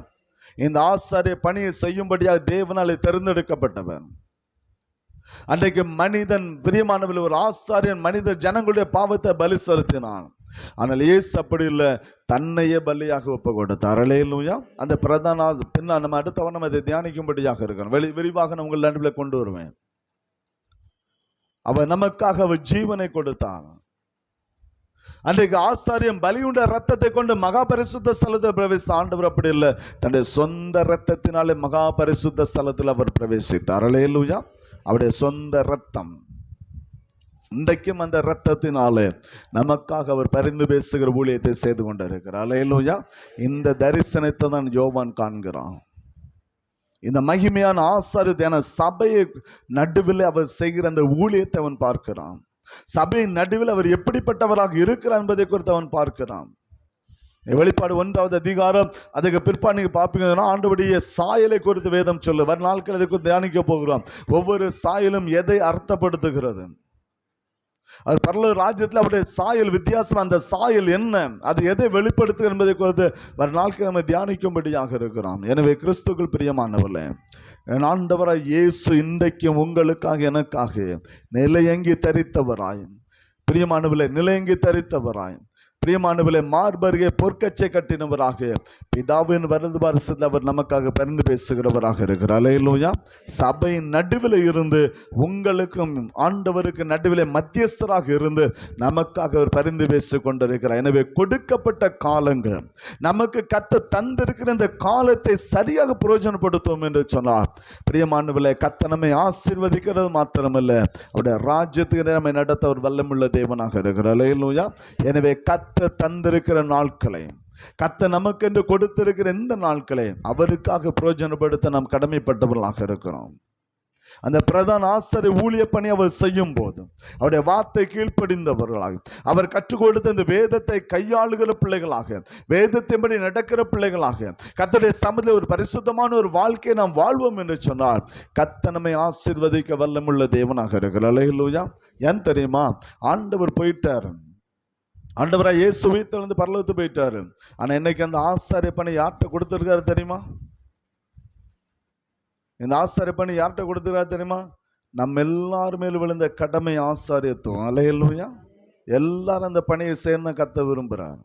இந்த ஆசாரிய பணியை செய்யும்படியாக தேவனாலே தெரிந்தெடுக்கப்பட்டவன். அன்றைக்கு மனிதன் பிரியமானவில் ஒரு ஆசாரியன் மனித ஜனங்களுடைய பாவத்தை பலி செலுத்தினான். ஆனால் இயேசு அப்படி இல்லை, தன்னையே பலியாக ஒப்பு கொடுத்தார். அல்லேலூயா. அந்த பிரதான பின்னால் நம்ம அடுத்தவன் நம்ம அதை தியானிக்கும்படியாக இருக்கிறோம். விரிவாக நான் உங்கள் நடுவில் கொண்டு வருவேன். அவர் நமக்காக அவர் ஜீவனை கொடுத்தார். அன்றைக்கு ஆசாரியம் பலியுண்ட ரத்தத்தை கொண்டு மகா பரிசுத்த ஸ்தலத்தை பிரவேசித்த ஆண்டவர் அப்படி இல்லை, தன்னுடைய சொந்த ரத்தத்தினாலே மகா பரிசுத்த ஸ்தலத்தில் அவர் பிரவேசித்தார். அல்லேலூயா. அவருடைய சொந்த ரத்தம். இன்றைக்கும் அந்த ரத்தத்தினாலே நமக்காக அவர் பரிந்து பேசுகிற ஊழியத்தை செய்து கொண்டிருக்கிறார். அல்லேலூயா. இந்த தரிசனத்தை தான் யோவான் காண்கிறான். இந்த மகிமையான ஆசாரியமான சபையை நடுவில் அவர் செய்கிற அந்த ஊழியத்தை அவன் பார்க்கிறான். சபையின் நடுவில் அவர் எப்படிப்பட்டவராக இருக்கிறார் என்பதை குறித்து அவன் பார்க்கிறான். வெளிப்பாடு 1வது அதிகாரம் அதுக்கு பிற்பாடு நீங்க பார்ப்பீங்கன்னா ஆண்டவருடைய சாயலை குறித்து வேதம் சொல்லு. வர நாட்கள் அதை குறித்து தியானிக்க போகிறோம். ஒவ்வொரு சாயலும் எதை அர்த்தப்படுத்துகிறது? அது பரலோக ராஜ்யத்தில் அவருடைய சாயல் வித்தியாசம். அந்த சாயல் என்ன, அது எதை வெளிப்படுத்து என்பதை குறித்து வர நாட்கள் நம்ம தியானிக்கும்படியாக இருக்கிறோம். எனவே கிறிஸ்துவுக்குள் பிரியமானவர்களே, ஆண்டவராய் இயேசு இன்றைக்கும் உங்களுக்காக எனக்காக நிலையங்கி தரித்தவராய், பிரியமானவர்களே, நிலையங்கி தரித்தவராய், பிரியமானவர்களே, மார்பருகே பொற்கச்சை கட்டினவராக பிதாவின் வலது பாரசத்தில் அவர் நமக்காக பரிந்து பேசுகிறவராக இருக்கிறார். அல்லேலூயா. சபையின் நடுவில் இருந்து உங்களுக்கும் ஆண்டவருக்கு நடுவில் மத்தியஸ்தராக இருந்து நமக்காக அவர் பரிந்து பேசிக் கொண்டிருக்கிறார். எனவே கொடுக்கப்பட்ட காலங்கள் நமக்கு கர்த்தர் தந்திருக்கிற இந்த காலத்தை சரியாக பிரயோஜனப்படுத்துவோம் என்று சொன்னார். பிரியமானவர்களே, கர்த்தர் நம்மை ஆசீர்வதிக்கிறது மாத்திரமல்ல, அவருடைய ராஜ்யத்துக்கு நம்மை நடத்த அவர் வல்லமுள்ள தேவனாக இருக்கிறார். அல்லேலூயா. எனவே கர்த்தர் தந்திருக்கிற நாட்களை, கர்த்தர் நமக்கு என்று கொடுத்திருக்கிற இந்த நாட்களை அவருக்காக பிரயோஜனப்படுத்த நாம் கடமைப்பட்டவர்களாக இருக்கிறோம். அந்த பிரதான ஆசாரிய ஊழிய பணி அவர் செய்யும் போது அவருடைய வார்த்தை கீழ்ப்படிந்தவர்களாக, அவர் கற்றுக் கொடுத்த இந்த வேதத்தை கையாளுகிற பிள்ளைகளாக, வேதத்தின்படி நடக்கிற பிள்ளைகளாக, கர்த்தருடைய சமூகத்தில் ஒரு பரிசுத்தமான ஒரு வாழ்க்கையை நாம் வாழ்வோம் என்று சொன்னால் கர்த்தர் நம்மை ஆசீர்வதிக்க வல்லமுள்ள தேவனாக இருக்கிறார். அல்லேலூயா. ஏன் தெரியுமா? ஆண்டவர் போயிட்டார், ஆண்டவராய் இயேசு உயிர்த்தெழுந்து பரலோகத்துக்கு போயிட்டாரு. ஆனா இன்னைக்கு அந்த ஆசாரிய பணி யார்கிட்ட கொடுத்திருக்காரு தெரியுமா? இந்த ஆசாரிய பணி யார்கிட்ட கொடுத்திருக்காரு தெரியுமா? நம்ம எல்லாரும் மேல் விழுந்த கடமை ஆசாரியத்துவம். அல்லேலூயா. எல்லாரும் அந்த பணியை சேர்ந்து கத்த விரும்புறார்.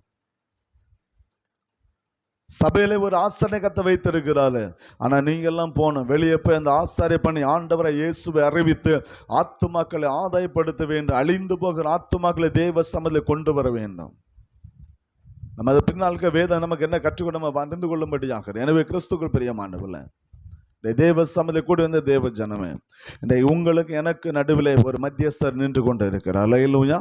சபையில ஒரு ஆசாரிய கத்த வைத்திருக்கிறாரு. ஆனா நீங்க எல்லாம் போகணும், வெளியே போய் அந்த ஆசாரிய பணி ஆண்டவரை இயேசுவை அறிவித்து ஆத்துமாக்களை ஆதாயப்படுத்த வேண்டும். அழிந்து போகிற ஆத்துமாக்களை தேவ சமூகத்தில் கொண்டு வர வேண்டும். நம்ம அது பின்னாளுக்கு வேதம் நமக்கு என்ன கற்றுக்கொண்டு நம்ம அறிந்து கொள்ளும்படியாக. எனவே கிறிஸ்துவுக்குள் பிரியமானவர்களே, தேவ சமூகத்தில் கூடி வந்த தேவ ஜனமே, இன்றைக்கு உங்களுக்கு எனக்கு நடுவில் ஒரு மத்தியஸ்தர் நின்று கொண்டு இருக்கிறார். அல்லேலூயா.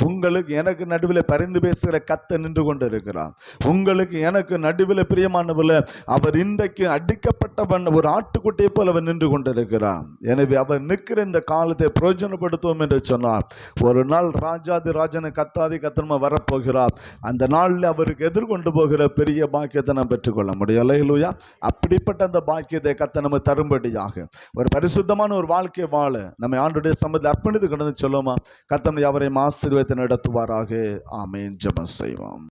உங்களுக்கு எனக்கு நடுவில் பரிந்து பேசுகிற கர்த்தர் நின்று கொண்டு இருக்கிறார். உங்களுக்கு எனக்கு நடுவில் பிரியமானவர்களே, அவர் இன்றைக்கு அடிக்கப்பட்டவன் ஒரு ஆட்டுக்குட்டியை போல் அவர் நின்று கொண்டு இருக்கிறார். எனவே அவர் நிற்கிற இந்த காலத்தை பிரயோஜனப்படுத்துவோம் என்று சொன்னார். ஒரு நாள் ராஜாதி ராஜனை கத்தாதி கத்தனமா வரப்போகிறார். அந்த நாளில் அவருக்கு எதிர்கொண்டு போகிற பெரிய பாக்கியத்தை நாம் பெற்றுக்கொள்ள முடியும். அல்லேலூயா. அப்படிப்பட்ட அந்த பாக்கியத்தை கர்த்தர் நம்ம தரும்படியாக ஒரு பரிசுத்தமான ஒரு வாழ்க்கை வாழ நம்மை ஆண்டவருடைய சமூகத்தில் அர்ப்பணித்து கடந்து சொல்லுமா. கர்த்தர் யாவரையும் ஆசீர்வாதத்தை நடத்துவாராக. ஆமென். ஜெபம் செய்வோம்.